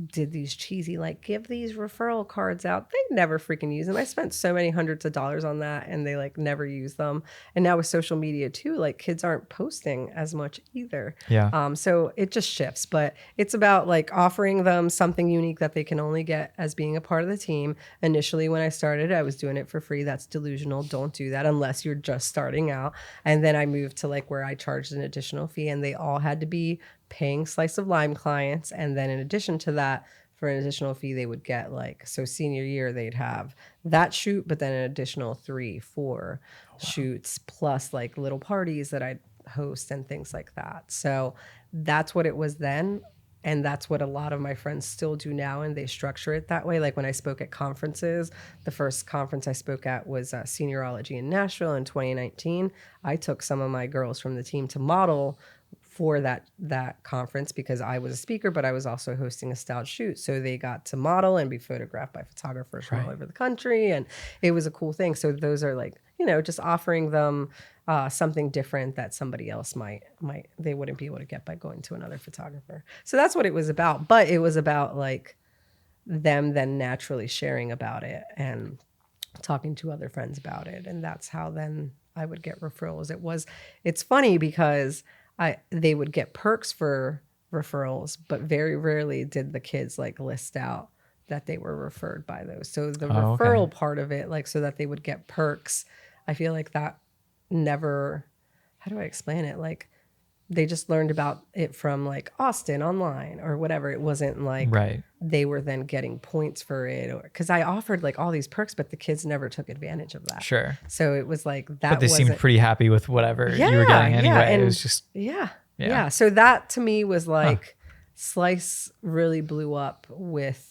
did these cheesy, like give these referral cards out. They never freaking use them. I spent so many hundreds of dollars on that and they like never use them. And now with social media too, like kids aren't posting as much either. Yeah. So it just shifts, but it's about like offering them something unique that they can only get as being a part of the team. Initially, when I started, I was doing it for free. That's delusional. Don't do that unless you're just starting out. And then I moved to like where I charged an additional fee, and they all had to be paying Slice of Lime clients. And then in addition to that, for an additional fee, they would get like, so senior year, they'd have that shoot, but then an additional 3-4 shoots plus like little parties that I'd host and things like that. So that's what it was then. And that's what a lot of my friends still do now. And they structure it that way. Like when I spoke at conferences, the first conference I spoke at was Seniorology in Nashville in 2019. I took some of my girls from the team to model for that conference because I was a speaker, but I was also hosting a styled shoot. So they got to model and be photographed by photographers from all over the country. And it was a cool thing. So those are like, you know, just offering them something different that somebody else might they wouldn't be able to get by going to another photographer. So that's what it was about. But it was about like them then naturally sharing about it and talking to other friends about it. And that's how then I would get referrals. It's funny because they would get perks for referrals, but very rarely did the kids like list out that they were referred by those. So the referral part of it, like so that they would get perks, I feel like that never, how do I explain it? Like they just learned about it from like Austin online or whatever. It wasn't like they were then getting points for it, or because I offered like all these perks, but the kids never took advantage of that. Sure. So it was like that. But they seemed pretty happy with whatever you were getting anyway. And it was just yeah. So that to me was like Slice really blew up with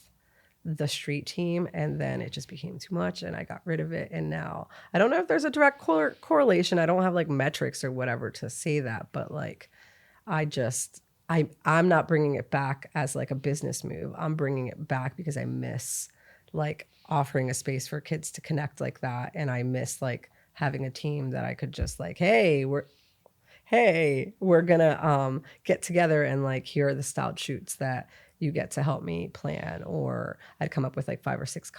the street team, and then it just became too much and I got rid of it. And now I don't know if there's a direct correlation. I don't have like metrics or whatever to say that, but like I'm not bringing it back as like a business move. I'm bringing it back because I miss like offering a space for kids to connect like that. And I miss like having a team that I could just like, hey, we're gonna get together and like here are the styled shoots that you get to help me plan. Or I'd come up with like 5 or 6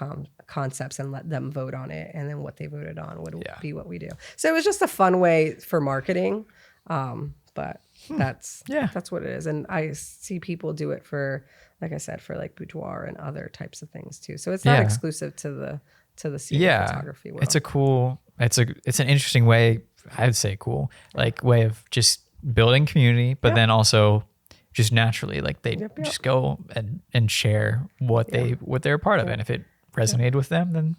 concepts and let them vote on it, and then what they voted on would be what we do. So it was just a fun way for marketing, but that's what it is. And I see people do it for, like I said, for like boudoir and other types of things too. So it's not exclusive to the senior photography world. It's an interesting way, I'd say like way of just building community, but then also just naturally like they just go and share what they're a part of. And if it resonated with them, then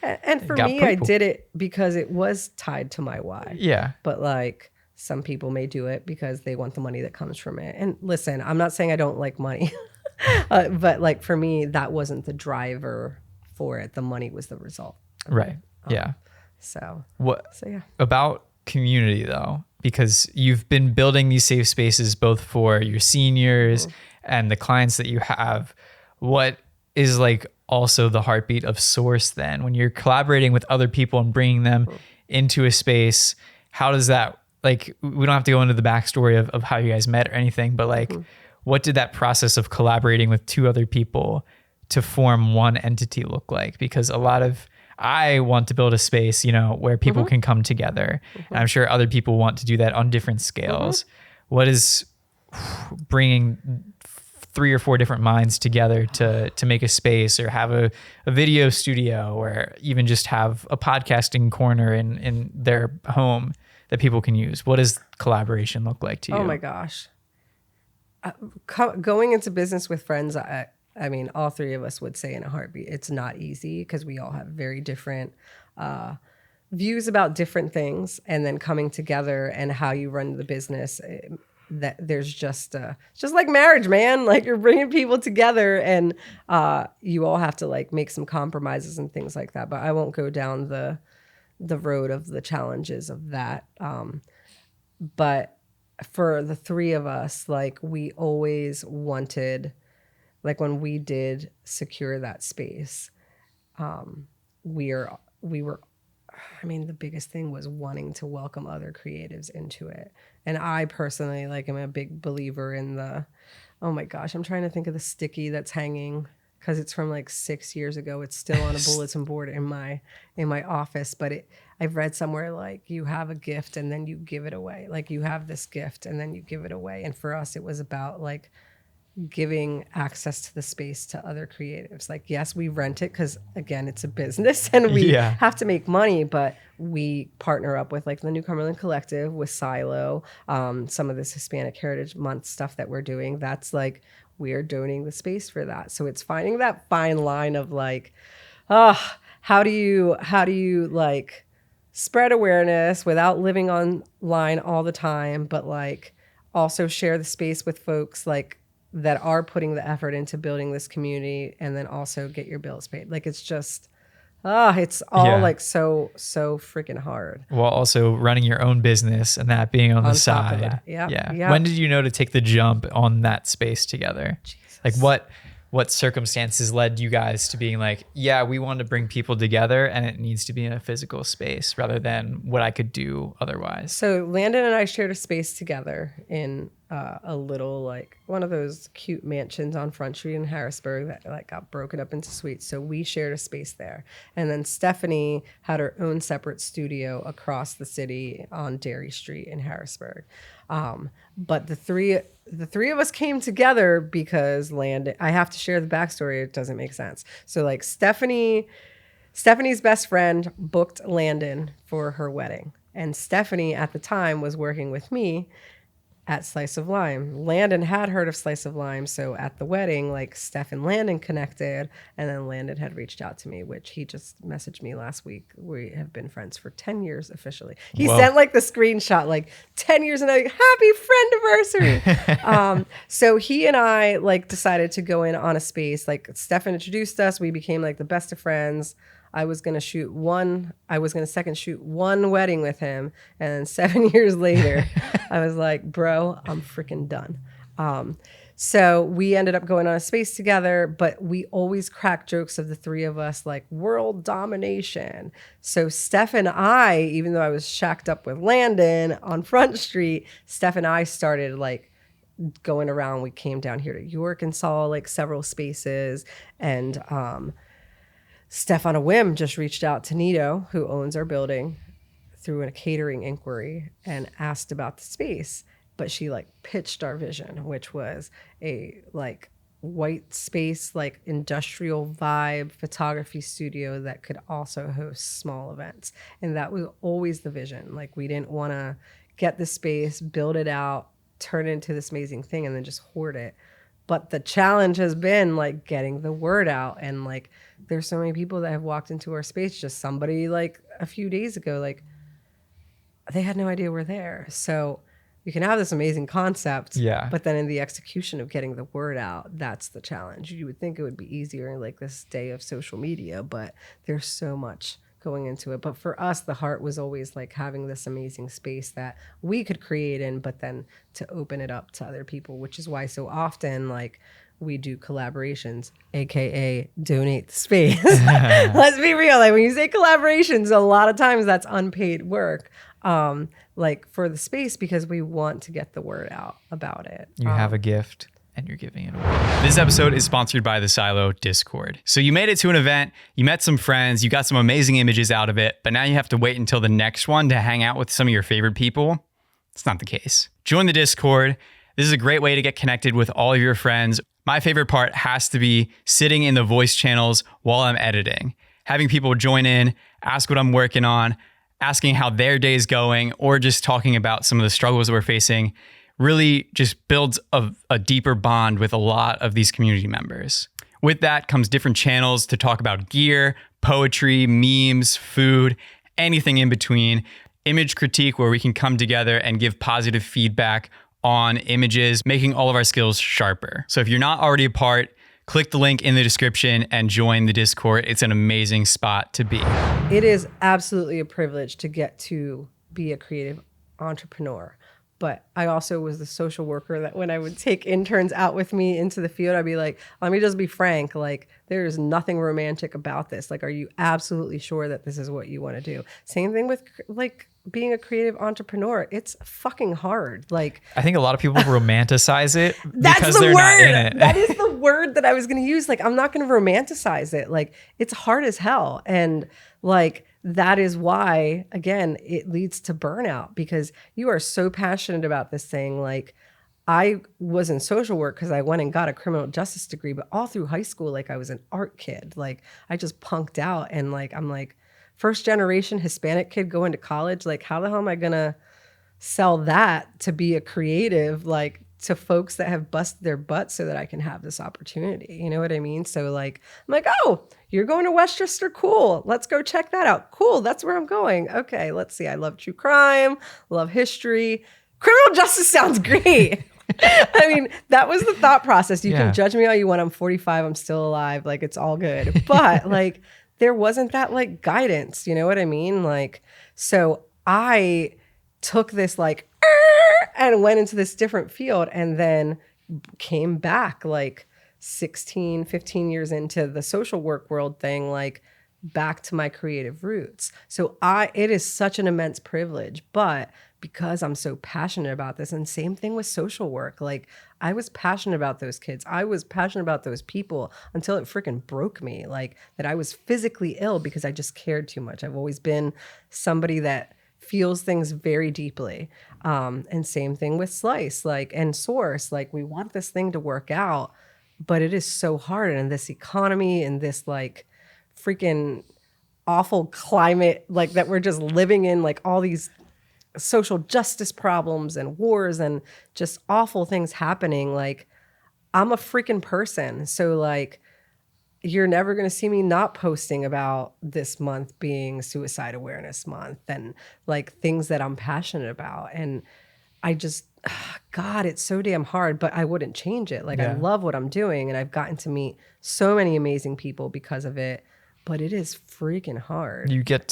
and for me, I did it because it was tied to my why. Yeah. But like some people may do it because they want the money that comes from it. And listen, I'm not saying I don't like money, but like for me, that wasn't the driver for it. The money was the result. Right. So about community though, because you've been building these safe spaces both for your seniors and the clients that you have. What is like also the heartbeat of Source then when you're collaborating with other people and bringing them into a space? How does that, like, we don't have to go into the backstory of how you guys met or anything, but like, what did that process of collaborating with 2 other people to form one entity look like? Because I want to build a space, where people can come together. And I'm sure other people want to do that on different scales. What is bringing 3 or 4 different minds together to make a space, or have a video studio, or even just have a podcasting corner in their home that people can use? What does collaboration look like to you? Oh my gosh. Going into business with friends, I mean, all 3 of us would say in a heartbeat, it's not easy because we all have very different views about different things. And then coming together and how you run the business, that there's just like marriage, man. Like, you're bringing people together, and you all have to like make some compromises and things like that. But I won't go down the road of the challenges of that. But for the 3 of us, like, we always wanted, like, when we did secure that space, we were, I mean, the biggest thing was wanting to welcome other creatives into it. And I personally, like, am a big believer in oh my gosh, I'm trying to think of the sticky that's hanging, because it's from like 6 years ago. It's still on a bulletin board in my office, but I've read somewhere, like, you have a gift and then you give it away. Like, you have this gift and then you give it away. And for us, it was about like giving access to the space to other creatives. Like, yes, we rent it because, again, it's a business and we have to make money, but we partner up with like the New Cumberland Collective, with Silo, some of this Hispanic Heritage Month stuff that we're doing. That's like, we're donating the space for that. So it's finding that fine line of like, how do you like spread awareness without living online all the time, but like also share the space with folks like that are putting the effort into building this community, and then also get your bills paid. Like, it's just, it's all like so freaking hard. While also running your own business and that being on the side. Yeah. When did you know to take the jump on that space together? Jesus. Like, what circumstances led you guys to being like, yeah, we want to bring people together and it needs to be in a physical space rather than what I could do otherwise? So Landon and I shared a space together in a little, like, one of those cute mansions on Front Street in Harrisburg that like got broken up into suites. So we shared a space there. And then Stephanie had her own separate studio across the city on Dairy Street in Harrisburg. But the three of us came together because Landon, I have to share the backstory. It doesn't make sense. So like Stephanie's best friend booked Landon for her wedding. And Stephanie at the time was working with me at Slice of Lime. Landon had heard of Slice of Lime. So at the wedding, like, Steph and Landon connected, and then Landon had reached out to me, which he just messaged me last week. We have been friends for 10 years officially. He sent like the screenshot, like 10 years and like, happy friendiversary. So he and I like decided to go in on a space. Like, Steph introduced us. We became like the best of friends. I was going to second shoot one wedding with him. And then 7 years later, I was like, bro, I'm freaking done. So we ended up going on a space together, but we always crack jokes of the 3 of us, like, world domination. So Steph and I, even though I was shacked up with Landon on Front Street, Steph and I started like going around. We came down here to York and saw like several spaces, and Steph on a whim just reached out to Nito, who owns our building, through a catering inquiry and asked about the space. But she like pitched our vision, which was a like white space, like industrial vibe photography studio that could also host small events. And that was always the vision. Like, we didn't want to get the space, build it out, turn it into this amazing thing, and then just hoard it. But the challenge has been like getting the word out. And like, there's so many people that have walked into our space. Just somebody like a few days ago, like, they had no idea we're there. So you can have this amazing concept, but then in the execution of getting the word out, that's the challenge. You would think it would be easier in like this day of social media, but there's so much going into it. But for us, the heart was always like having this amazing space that we could create in, but then to open it up to other people, which is why so often like we do collaborations, AKA donate the space. Let's be real. Like, when you say collaborations, a lot of times that's unpaid work. Like, for the space, because we want to get the word out about it. You have a gift. and you're giving it away. This episode is sponsored by the Silo Discord. So you made it to an event, you met some friends, you got some amazing images out of it, but now you have to wait until the next one to hang out with some of your favorite people. It's not the case. Join the Discord. This is a great way to get connected with all of your friends. My favorite part has to be sitting in the voice channels while I'm editing, having people join in, ask what I'm working on, asking how their day's going, or just talking about some of the struggles that we're facing. Really just builds a deeper bond with a lot of these community members. With that comes different channels to talk about gear, poetry, memes, food, anything in between. Image critique, where we can come together and give positive feedback on images, making all of our skills sharper. So if you're not already a part, click the link in the description and join the Discord. It's an amazing spot to be. It is absolutely a privilege to get to be a creative entrepreneur. But I also was the social worker that when I would take interns out with me into the field, I'd be like, let me just be frank, like, there's nothing romantic about this. Like, are you absolutely sure that this is what you want to do? Same thing with like being a creative entrepreneur. It's fucking hard. Like, I think a lot of people romanticize it that's because the they're word. not in it. That is the word that I was going to use. Like, I'm not going to romanticize it. Like, it's hard as hell. And like, that is why, again, it leads to burnout, because you are so passionate about this thing. Like, I was in social work because I went and got a criminal justice degree, but all through high school, like, I was an art kid. Like, I just punked out, and like, I'm like, first generation Hispanic kid going to college. Like, how the hell am I gonna sell that to be a creative, like, to folks that have busted their butts so that I can have this opportunity? You know what I mean? So like, I'm like, oh, you're going to Westchester? Cool. Let's go check that out. Cool. That's where I'm going. Okay, let's see. I love true crime, love history. Criminal justice sounds great. I mean, that was the thought process. You can judge me all you want. I'm 45. I'm still alive. Like, it's all good. But like, there wasn't that like guidance. You know what I mean? Like, so I took this like, and went into this different field, and then came back like 16, 15 years into the social work world thing, like back to my creative roots. So it is such an immense privilege, but because I'm so passionate about this, and same thing with social work, like I was passionate about those kids. I was passionate about those people until it freaking broke me, like that I was physically ill because I just cared too much. I've always been somebody that feels things very deeply. And same thing with Slice, like, and Source, like, we want this thing to work out, but it is so hard in this economy and this like freaking awful climate, like that we're just living in, like all these social justice problems and wars and just awful things happening. Like, I'm a freaking person. So like, you're never going to see me not posting about this month being Suicide Awareness Month and like things that I'm passionate about. And I just, God, it's so damn hard, but I wouldn't change it. Like, I love what I'm doing, and I've gotten to meet so many amazing people because of it, but it is freaking hard. You get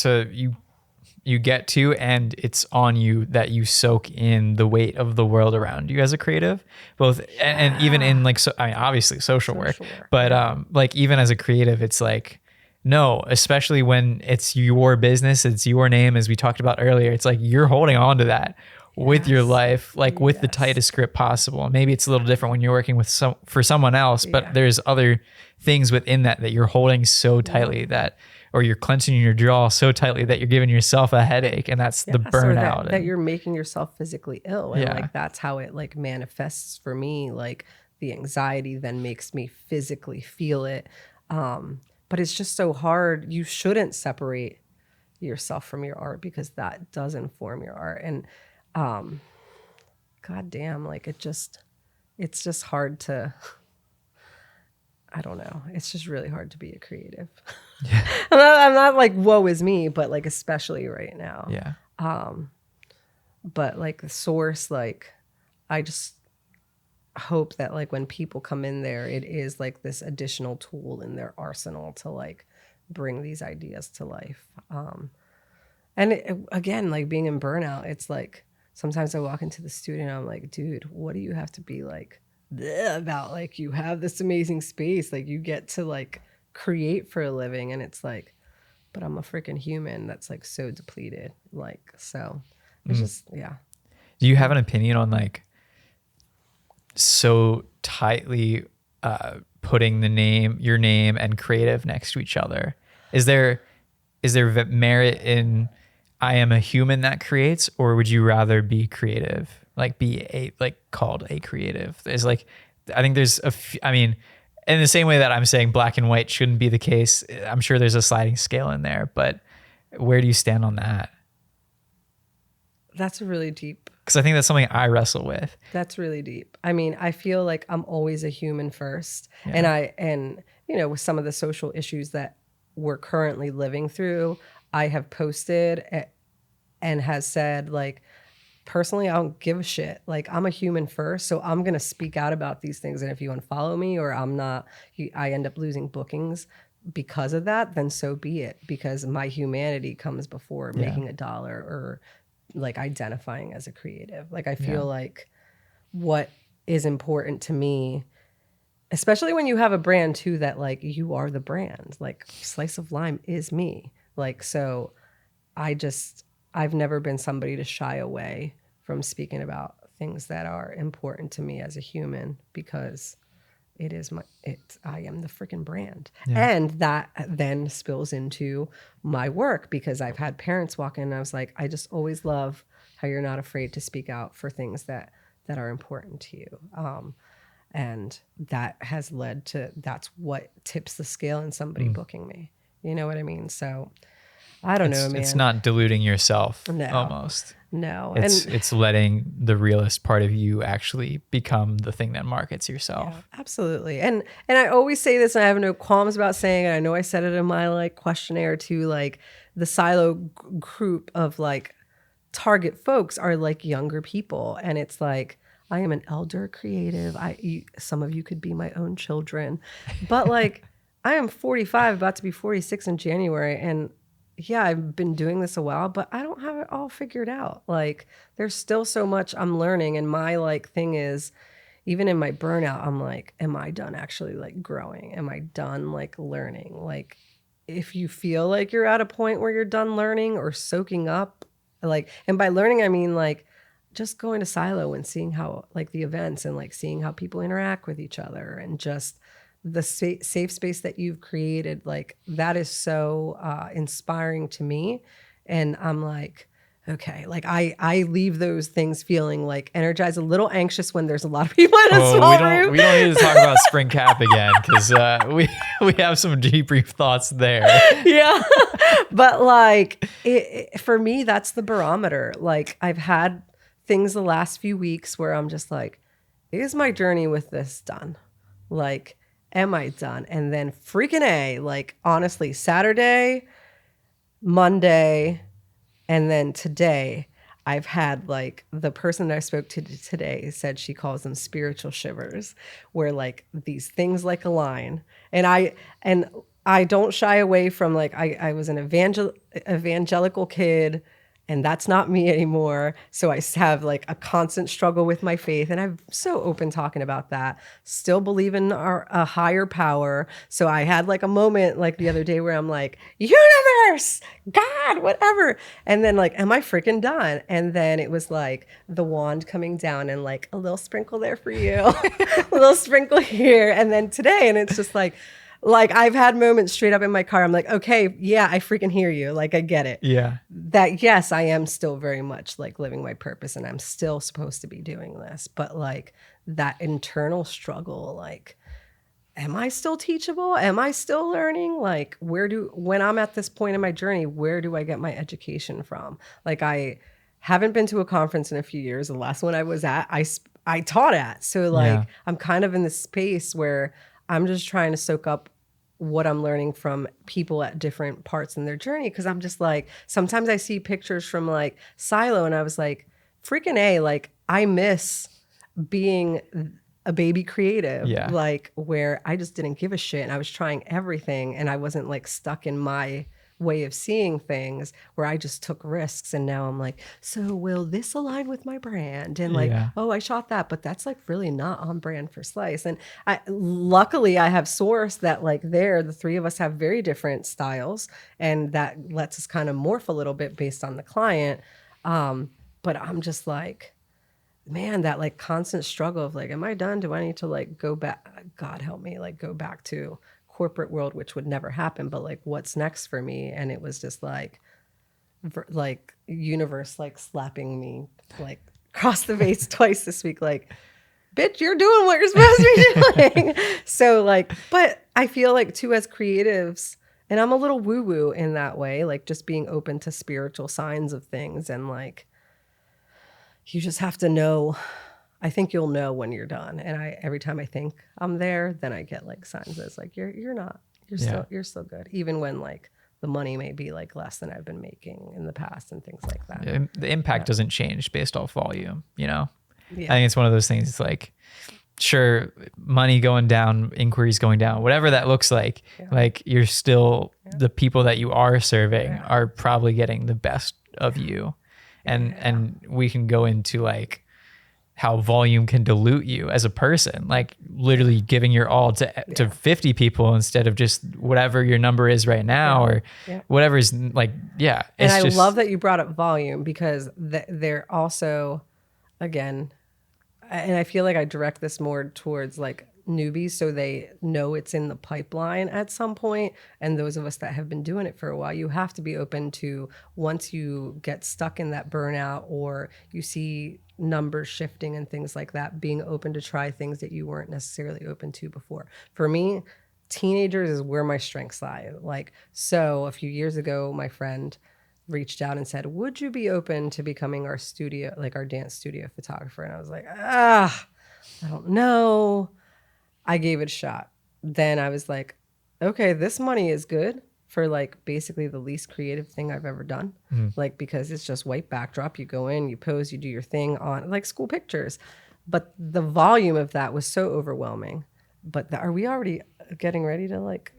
to, and it's on you that you soak in the weight of the world around you as a creative, both and even in like, so, I mean, obviously social work, but like even as a creative, it's like, no, especially when it's your business, it's your name, as we talked about earlier, it's like you're holding on to that with your life, like with the tightest grip possible. Maybe it's a little different when you're working with for someone else, but there's other things within that you're holding so tightly that, or you're clenching your jaw so tightly that you're giving yourself a headache, and that's the burnout. That you're making yourself physically ill. And like, that's how it like manifests for me. Like, the anxiety then makes me physically feel it. But it's just so hard. You shouldn't separate yourself from your art, because that does inform your art. And God damn, like, it's just hard to, I don't know. It's just really hard to be a creative. Yeah. I'm not like, woe is me, but like, especially right now. Yeah. But like the Source, like, I just hope that like when people come in there, it is like this additional tool in their arsenal to like bring these ideas to life. And again, like being in burnout, it's like, sometimes I walk into the studio and I'm like, dude, what do you have to be like about? Like, you have this amazing space, like you get to like create for a living, and it's like, but I'm a freaking human that's like so depleted. Like, so it's just, yeah. Do you have an opinion on like so tightly putting your name and creative next to each other. Is there merit in I am a human that creates, or would you rather be creative, like called a creative? There's like, I think there's I mean, in the same way that I'm saying black and white shouldn't be the case, I'm sure there's a sliding scale in there, but where do you stand on that? That's really deep. Because I think that's something I wrestle with. That's really deep. I mean, I feel like I'm always a human first. Yeah. And with some of the social issues that we're currently living through, I have posted and has said, like, personally, I don't give a shit. Like, I'm a human first, so I'm going to speak out about these things. And if you unfollow me or I end up losing bookings because of that, then so be it. Because my humanity comes before making a dollar or like identifying as a creative. Like, I feel like what is important to me, especially when you have a brand too, that like you are the brand, like Slice of Lime is me. Like, so I've never been somebody to shy away from speaking about things that are important to me as a human, because I am the freaking brand. Yeah. And that then spills into my work, because I've had parents walk in and I was like, I just always love how you're not afraid to speak out for things that are important to you. And that has led to, that's what tips the scale in somebody booking me. You know what I mean? So I don't know, man. It's not diluting yourself. No. Almost. No. It's letting the realist part of you actually become the thing that markets yourself. Yeah, absolutely. And I always say this, and I have no qualms about saying it. I know I said it in my like questionnaire too, like the silo group of like target folks are like younger people. And it's like, I am an elder creative. Some of you could be my own children, but like I am 45, about to be 46 in January. And yeah, I've been doing this a while, but I don't have it all figured out. Like, there's still so much I'm learning. And my like thing is, even in my burnout, I'm like, am I done actually like growing? Am I done like learning? Like, if you feel like you're at a point where you're done learning or soaking up, like, and by learning, I mean like just going to Silo and seeing how like the events and like seeing how people interact with each other, and just the safe space that you've created, like that is so inspiring to me. And I'm like, okay, like I leave those things feeling like energized, a little anxious when there's a lot of people in a small room. We don't need to talk about spring cap again, because we have some debrief thoughts there. Yeah, but like for me, that's the barometer. Like, I've had things the last few weeks where I'm just like, is my journey with this done? Like, am I done? And then freaking like, honestly, Saturday, Monday, and then today, I've had like the person that I spoke to today said she calls them spiritual shivers, where like these things like align. And I don't shy away from like, I was an evangelical kid, and that's not me anymore. So I have like a constant struggle with my faith. And I'm so open talking about that. Still believe in a higher power. So I had like a moment like the other day where I'm like, universe, God, whatever. And then like, am I freaking done? And then it was like the wand coming down and like a little sprinkle there for you, a little sprinkle here. And then today, and it's just like I've had moments straight up in my car. I'm like, okay, yeah, I freaking hear you. Like, I get it. Yeah. That, yes, I am still very much like living my purpose, and I'm still supposed to be doing this. But like that internal struggle, like, am I still teachable? Am I still learning? Like, when I'm at this point in my journey, where do I get my education from? Like, I haven't been to a conference in a few years. The last one I was at, I taught at. So like, I'm kind of in this space where I'm just trying to soak up what I'm learning from people at different parts in their journey. Cause I'm just like, sometimes I see pictures from like Silo, and I was like, freaking A, like I miss being a baby creative, like where I just didn't give a shit and I was trying everything, and I wasn't like stuck in my way of seeing things where I just took risks. And now I'm like, so will this align with my brand? And like, oh, I shot that, but that's like really not on brand for Slice. And luckily I have sourced that like the three of us have very different styles, and that lets us kind of morph a little bit based on the client. But I'm just like, man, that like constant struggle of like, am I done? Do I need to like go back? God help me, like go back to corporate world, which would never happen. But like, what's next for me? And it was just like universe, like slapping me like across the face twice this week. Like, bitch, you're doing what you're supposed to be doing. So like, but I feel like too, as creatives, and I'm a little woo woo in that way, like just being open to spiritual signs of things. And like, you just have to know, I think you'll know when you're done. And every time I think I'm there, then I get like signs that's like, you're not, you're still good. Even when like the money may be like less than I've been making in the past and things like that. The impact doesn't change based off volume, you know? Yeah. I think it's one of those things. It's like, sure, money going down, inquiries going down, whatever that looks like, like you're still, the people that you are serving are probably getting the best of you. And we can go into like how volume can dilute you as a person, like literally giving your all to 50 people instead of just whatever your number is right now or whatever is like, yeah. And I love that you brought up volume, because they're also, again, and I feel like I direct this more towards like newbies, so they know it's in the pipeline at some point. And those of us that have been doing it for a while, you have to be open to, once you get stuck in that burnout or you see numbers shifting and things like that, being open to try things that you weren't necessarily open to before. For me, teenagers is where my strengths lie. Like, so a few years ago, my friend reached out and said, would you be open to becoming our studio, like our dance studio photographer? And I was like, I don't know. I gave it a shot. Then I was like, okay, this money is good for like basically the least creative thing I've ever done. Like, because it's just white backdrop. You go in, you pose, you do your thing on like school pictures. But the volume of that was so overwhelming. But are we already getting ready to like...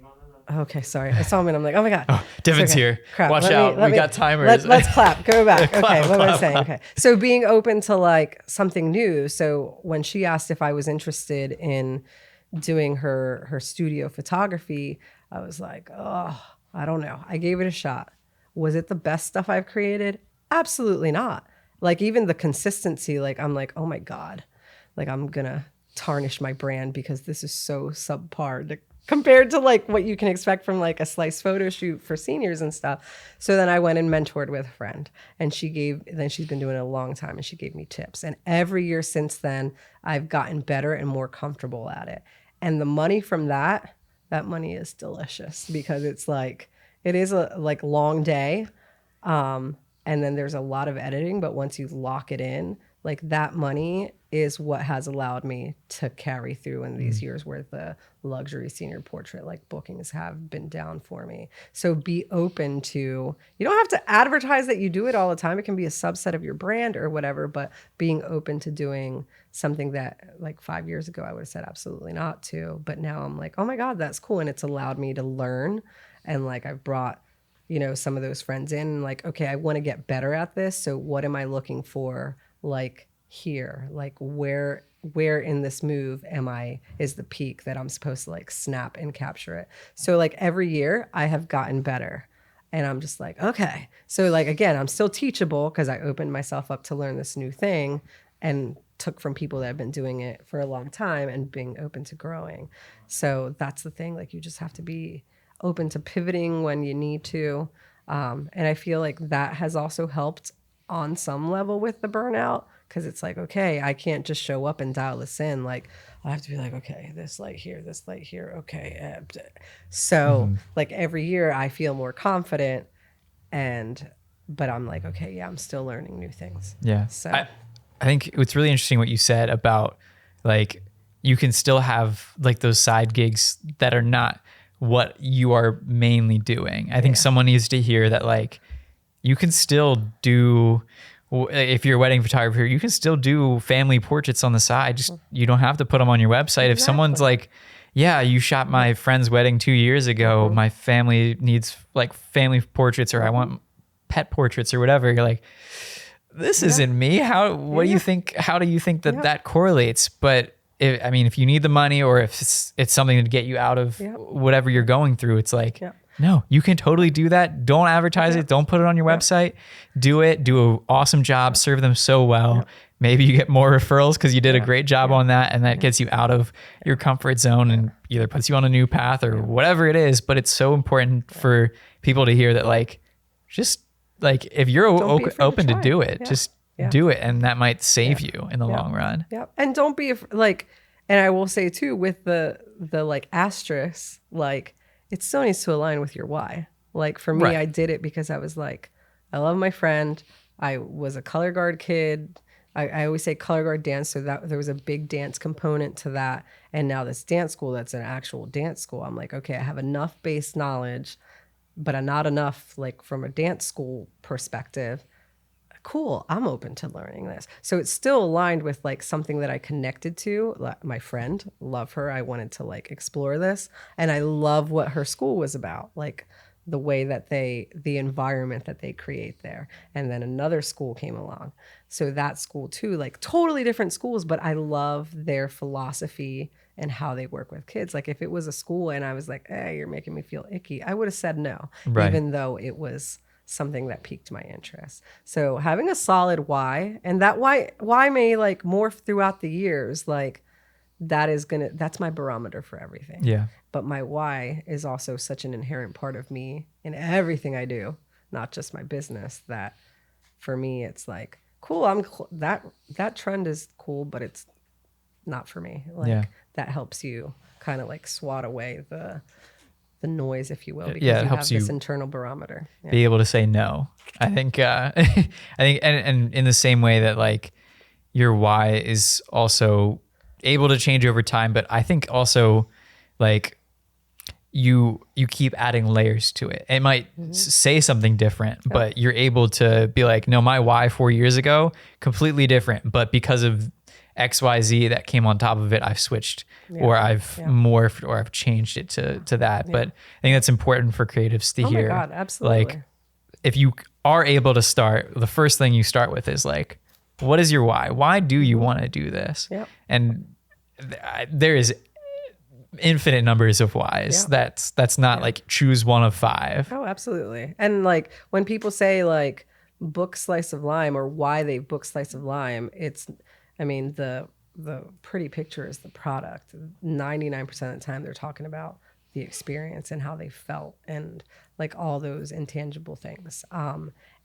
Okay, sorry. I saw him and I'm like, oh my God. Oh, Devon's here. Crap. Watch out. We got timers. Let's clap. Go back. Okay, what was I saying? Okay. So being open to like something new. So when she asked if I was interested in doing her studio photography, I was like, oh, I don't know. I gave it a shot. Was it the best stuff I've created? Absolutely not. Like even the consistency, like I'm like, oh my God, like I'm going to tarnish my brand because this is so subpar compared to like what you can expect from like a slice photo shoot for seniors and stuff. So then I went and mentored with a friend, and then she's been doing it a long time, and she gave me tips. And every year since then, I've gotten better and more comfortable at it. And the money from that money is delicious, because it's like, it is a like long day. And then there's a lot of editing, but once you lock it in, like that money is what has allowed me to carry through in these years where the luxury senior portrait like bookings have been down for me. So be open to, you don't have to advertise that you do it all the time. It can be a subset of your brand or whatever, but being open to doing something that like 5 years ago, I would have said absolutely not to. But now I'm like, oh my God, that's cool. And it's allowed me to learn. And like I've brought, some of those friends in, like, okay, I want to get better at this. So what am I looking for? Like here, like where in this move is the peak that I'm supposed to like snap and capture it. So like every year I have gotten better, and I'm just like, okay. So like, again, I'm still teachable because I opened myself up to learn this new thing and took from people that have been doing it for a long time and being open to growing. So that's the thing. Like you just have to be open to pivoting when you need to. And I feel like that has also helped on some level with the burnout, because it's like, okay, I can't just show up and dial this in. Like I have to be like, okay, this light here, okay. So like every year I feel more confident, but I'm like, okay, yeah, I'm still learning new things. Yeah. So I think it's really interesting what you said about like, you can still have like those side gigs that are not what you are mainly doing. I think someone needs to hear that, like, you can still do, if you're a wedding photographer, you can still do family portraits on the side. Just, you don't have to put them on your website. If someone's like, yeah, you shot my friend's wedding 2 years ago, my family needs like family portraits, or I want pet portraits or whatever. You're like, this isn't me. What do you think? How do you think that correlates? But if you need the money, or if it's something to get you out of whatever you're going through, it's like, No, you can totally do that. Don't advertise it. Don't put it on your website. Do it. Do an awesome job. Serve them so well. Maybe you get more referrals because you did a great job on that, and that gets you out of your comfort zone and either puts you on a new path or whatever it is. But it's so important for people to hear that, like, just like if you're open to do it, just do it, and that might save you in the long run. Yeah, and don't be like. And I will say too, with the like asterisk, like it still needs to align with your why. Like for me, I did it because I was like, I love my friend. I was a color guard kid. I always say color guard dance, so that there was a big dance component to that. And now this dance school, that's an actual dance school. I'm like, okay, I have enough base knowledge, but not enough like from a dance school perspective. Cool, I'm open to learning this. So it's still aligned with like something that I connected to. Like my friend, love her. I wanted to like explore this. And I love what her school was about. Like the way that the environment that they create there. And then another school came along. So that school too, like totally different schools, but I love their philosophy and how they work with kids. Like if it was a school and I was like, hey, you're making me feel icky, I would have said no, even though it was something that piqued my interest. So having a solid why, and that why may like morph throughout the years, like that's my barometer for everything. Yeah. But my why is also such an inherent part of me in everything I do, not just my business, that for me, it's like, cool, that trend is cool, but it's not for me. Like that helps you kind of like swat away the noise, if you will, because it you helps have this internal barometer. Be able to say no. I think, and in the same way that like your why is also able to change over time, but I think also like you keep adding layers to it. It might say something different, but you're able to be like, no, my why 4 years ago, completely different, but because of XYZ that came on top of it, I've switched or I've morphed or I've changed it to that. But I think that's important for creatives to hear. Oh my God, absolutely. Like if you are able to start, the first thing you start with is like, what is your why? Why do you want to do this? Yep. And there is infinite numbers of whys. That's not like choose one of 5. Oh, absolutely. And like when people say like book Slice of Lime or why they book Slice of Lime, I mean, the pretty picture is the product. 99% of the time they're talking about the experience and how they felt and like all those intangible things.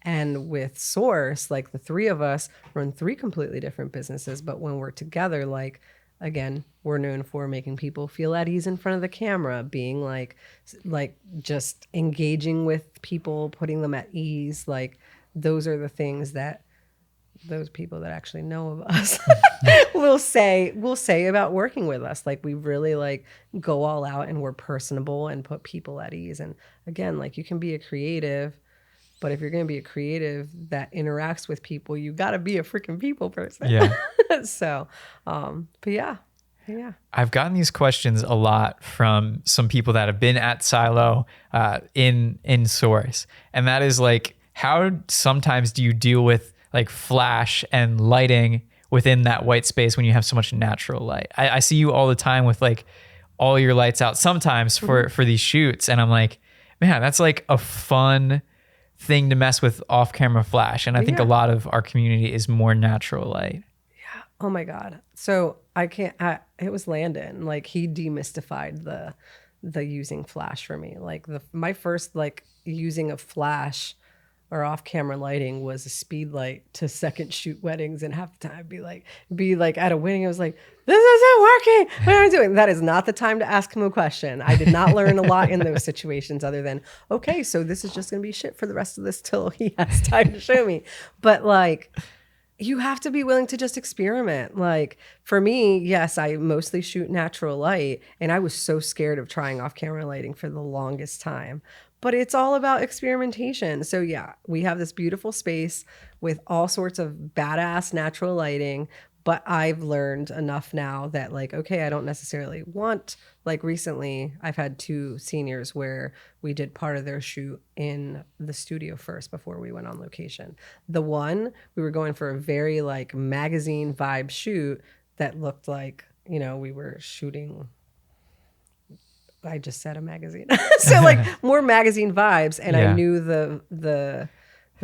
And with Source, like the 3 of us run 3 completely different businesses, but when we're together, like, again, we're known for making people feel at ease in front of the camera, being like just engaging with people, putting them at ease. Like those are the things that those people that actually know of us will say about working with us. Like we really like go all out and we're personable and put people at ease. And again, like you can be a creative, but if you're going to be a creative that interacts with people, you got to be a freaking people person. Yeah. So, but yeah. I've gotten these questions a lot from some people that have been at Silo in Source. And that is like, how sometimes do you deal with like flash and lighting within that white space when you have so much natural light? I see you all the time with like all your lights out sometimes for these shoots. And I'm like, man, that's like a fun thing to mess with off-camera flash. And I think a lot of our community is more natural light. Yeah. Oh my God. So it was Landon. Like he demystified the using flash for me. Like my first like using of flash or off-camera lighting was a speed light to second shoot weddings, and half the time be like at a wedding, I was like, this isn't working. What am I doing? That is not the time to ask him a question. I did not learn a lot in those situations other than, okay, so this is just gonna be shit for the rest of this till he has time to show me. But like, you have to be willing to just experiment. Like for me, yes, I mostly shoot natural light, and I was so scared of trying off-camera lighting for the longest time. But it's all about experimentation. So yeah, we have this beautiful space with all sorts of badass natural lighting, but I've learned enough now that like, okay, I don't necessarily want, like recently I've had 2 seniors where we did part of their shoot in the studio first before we went on location. The one, we were going for a very like magazine vibe shoot that looked like, we were shooting I just said a magazine. So like more magazine vibes. And Yeah. I knew the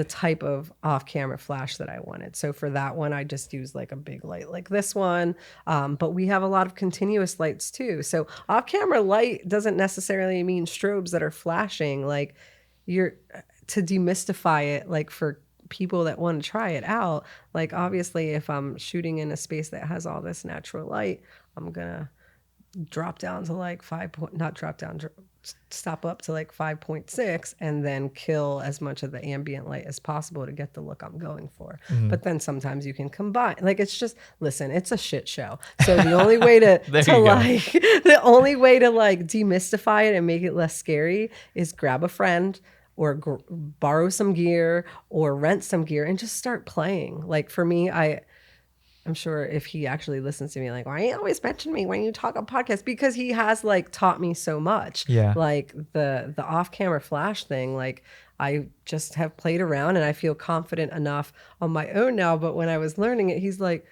type of off-camera flash that I wanted. So for that one, I just used like a big light like this one. But we have a lot of continuous lights too. So off-camera light doesn't necessarily mean strobes that are flashing. Like to demystify it, like for people that want to try it out, like obviously if I'm shooting in a space that has all this natural light, I'm gonna drop down to like stop up to like 5.6 and then kill as much of the ambient light as possible to get the look I'm going for. But then sometimes you can combine, like, it's just, listen, it's a shit show. So the only way to the only way to like demystify it and make it less scary is grab a friend or borrow some gear or rent some gear and just start playing. Like for me, I'm sure if he actually listens to me, like, why you always mention me when you talk on podcasts? Because he has like taught me so much. Yeah. Like the off-camera flash thing, like I just have played around and I feel confident enough on my own now. But when I was learning it, he's like,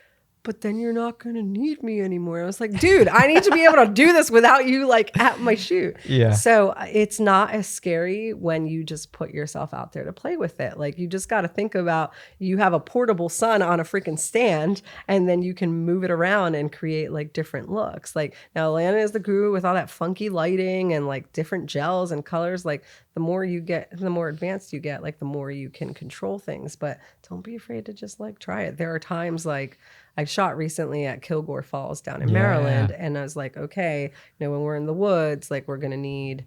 but then you're not going to need me anymore. I was like, dude, I need to be able to do this without you like at my shoot. Yeah. So it's not as scary when you just put yourself out there to play with it. Like you just got to think about, you have a portable sun on a freaking stand and then you can move it around and create like different looks. Like now Lana is the guru with all that funky lighting and like different gels and colors. Like the more you get, the more advanced you get, like the more you can control things, but don't be afraid to just like try it. There are times like, I shot recently at Kilgore Falls down in Maryland, and I was like, okay, when we're in the woods, like we're going to need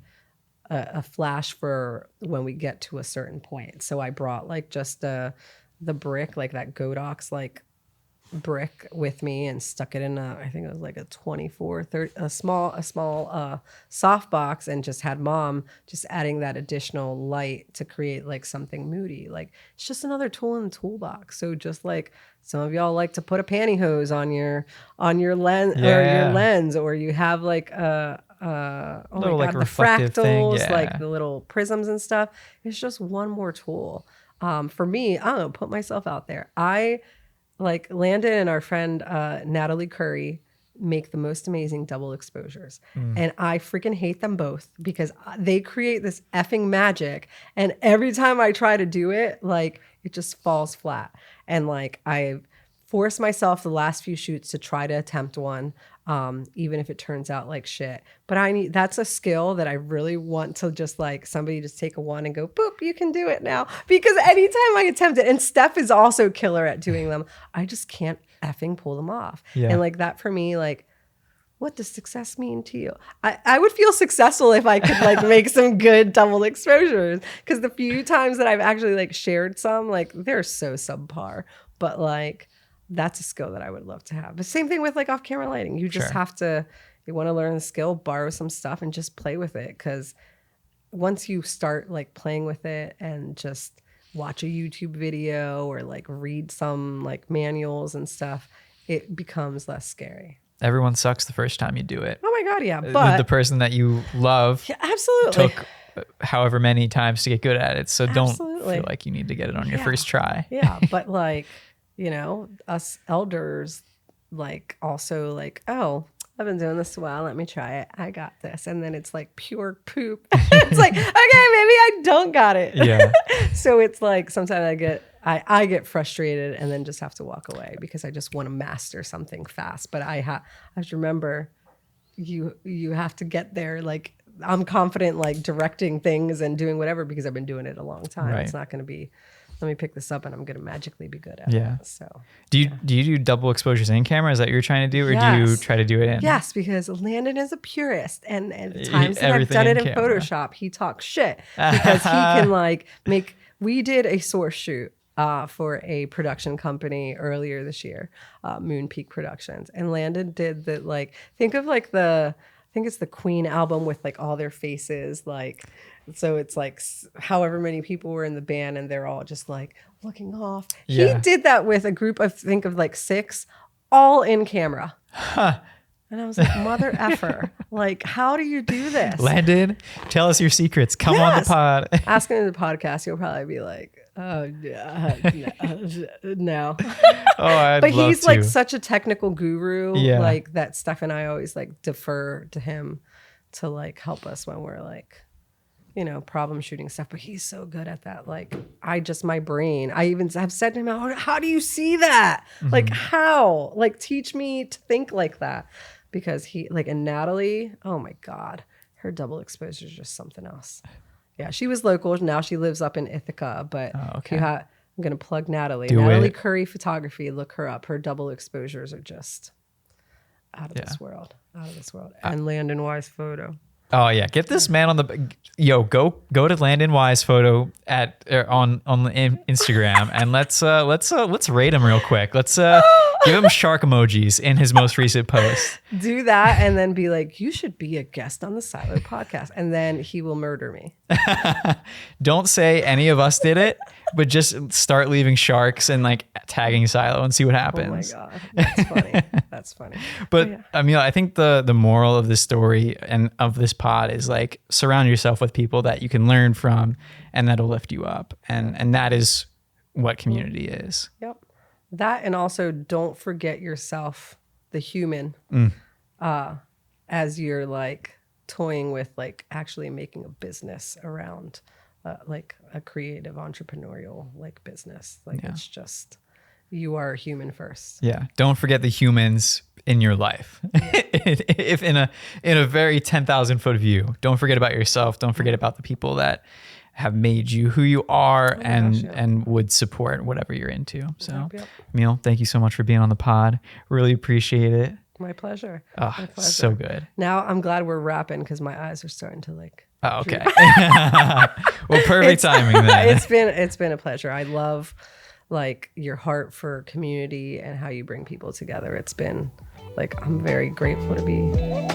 a flash for when we get to a certain point. So I brought like just the brick, like that Godox like brick with me and stuck it in I think it was like a 24-30, a small soft box, and just had mom just adding that additional light to create like something moody. Like it's just another tool in the toolbox. So just like some of y'all like to put a pantyhose on your lens or your lens, or you have like oh little, my like, God, the reflective fractals, thing. like the little prisms and stuff. It's just one more tool. For me, I don't know, put myself out there. Like Landon and our friend Natalie Curry make the most amazing double exposures. And I freaking hate them both because they create this effing magic. And every time I try to do it, like it just falls flat. And like I forced myself the last few shoots to try to attempt one, even if it turns out like shit. But that's a skill that I really want to just like somebody just take a one and go, boop, you can do it now. Because anytime I attempt it, and Steph is also killer at doing them, I just can't effing pull them off. Yeah. And like that for me, like, what does success mean to you? I would feel successful if I could like make some good double exposures. Because the few times that I've actually like shared some, like they're so subpar. But like, that's a skill that I would love to have. The same thing with like off-camera lighting. You just have to, you want to learn the skill, borrow some stuff and just play with it. Because once you start like playing with it and just watch a YouTube video or like read some like manuals and stuff, it becomes less scary. Everyone sucks the first time you do it. Oh my God, yeah. But the person that you love absolutely took however many times to get good at it. So don't Absolutely. feel like you need to get it on your first try. Yeah, but like, us elders, like also like, oh, I've been doing this a while. Let me try it. I got this. And then it's like pure poop. It's like, okay, maybe I don't got it. Yeah. So it's like sometimes I get frustrated and then just have to walk away because I just want to master something fast. But I have to remember you have to get there. Like I'm confident like directing things and doing whatever because I've been doing it a long time. Right. It's not going to be, let me pick this up and I'm going to magically be good at it. So do you do double exposures in camera? Is that what you're trying to do? Or do you try to do it in? Yes, because Landon is a purist. And at the times that I've Everything done it in in camera. Photoshop, he talks shit because he can like we did a source shoot for a production company earlier this year, Moon Peak Productions. And Landon did the like, think of like I think it's the Queen album with like all their faces, like, so it's like however many people were in the band and they're all just like looking off. Yeah. He did that with a group of, think of like 6, all in camera. And I was like, mother effer, like, how do you do this? Landon, tell us your secrets. Come on the pod. Ask him in the podcast. He'll probably be like, oh, no. Oh, I'd But love he's to. like such a technical guru, Yeah. like that Steph and I always like defer to him to like help us when we're like, problem shooting stuff. But he's so good at that. Like my brain, I even have said to him, how do you see that? Like how? Like teach me to think like that. Because and Natalie, oh my God, her double exposure is just something else. Yeah, she was local. Now she lives up in Ithaca. But okay. I'm going to plug Natalie. Do Natalie it. Curry Photography. Look her up. Her double exposures are just out of this world. Out of this world. And Landon Wise Photo. Oh yeah, get this man on the go to Landon Wise Photo on Instagram and let's rate him real quick. Let's give him shark emojis in his most recent post. Do that and then be like, you should be a guest on the Silo podcast, and then he will murder me. Don't say any of us did it, but just start leaving sharks and like tagging Silo and see what happens. Oh my God, that's funny. That's funny. But Emil, I think the moral of this story and of this pod is like surround yourself with people that you can learn from and that'll lift you up, and that is what community is. Yep. That, and also don't forget yourself, the human, as you're like toying with like actually making a business around like a creative entrepreneurial like business. Like it's just, you are a human first. Yeah. Don't forget the humans in your life. If in a very 10,000 foot view, don't forget about yourself. Don't forget about the people that have made you who you are and would support whatever you're into. So Emil, thank you so much for being on the pod. Really appreciate it. My pleasure. Oh, My pleasure. So good. Now I'm glad we're wrapping because my eyes are starting to like. Oh, okay. Well, perfect timing then. It's been a pleasure. I love like your heart for community and how you bring people together. It's been like, I'm very grateful to be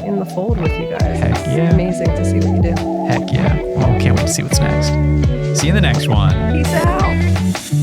in the fold with you guys. Heck yeah. It's amazing to see what you do. Heck yeah. Well, can't wait to see what's next. See you in the next one. Peace out.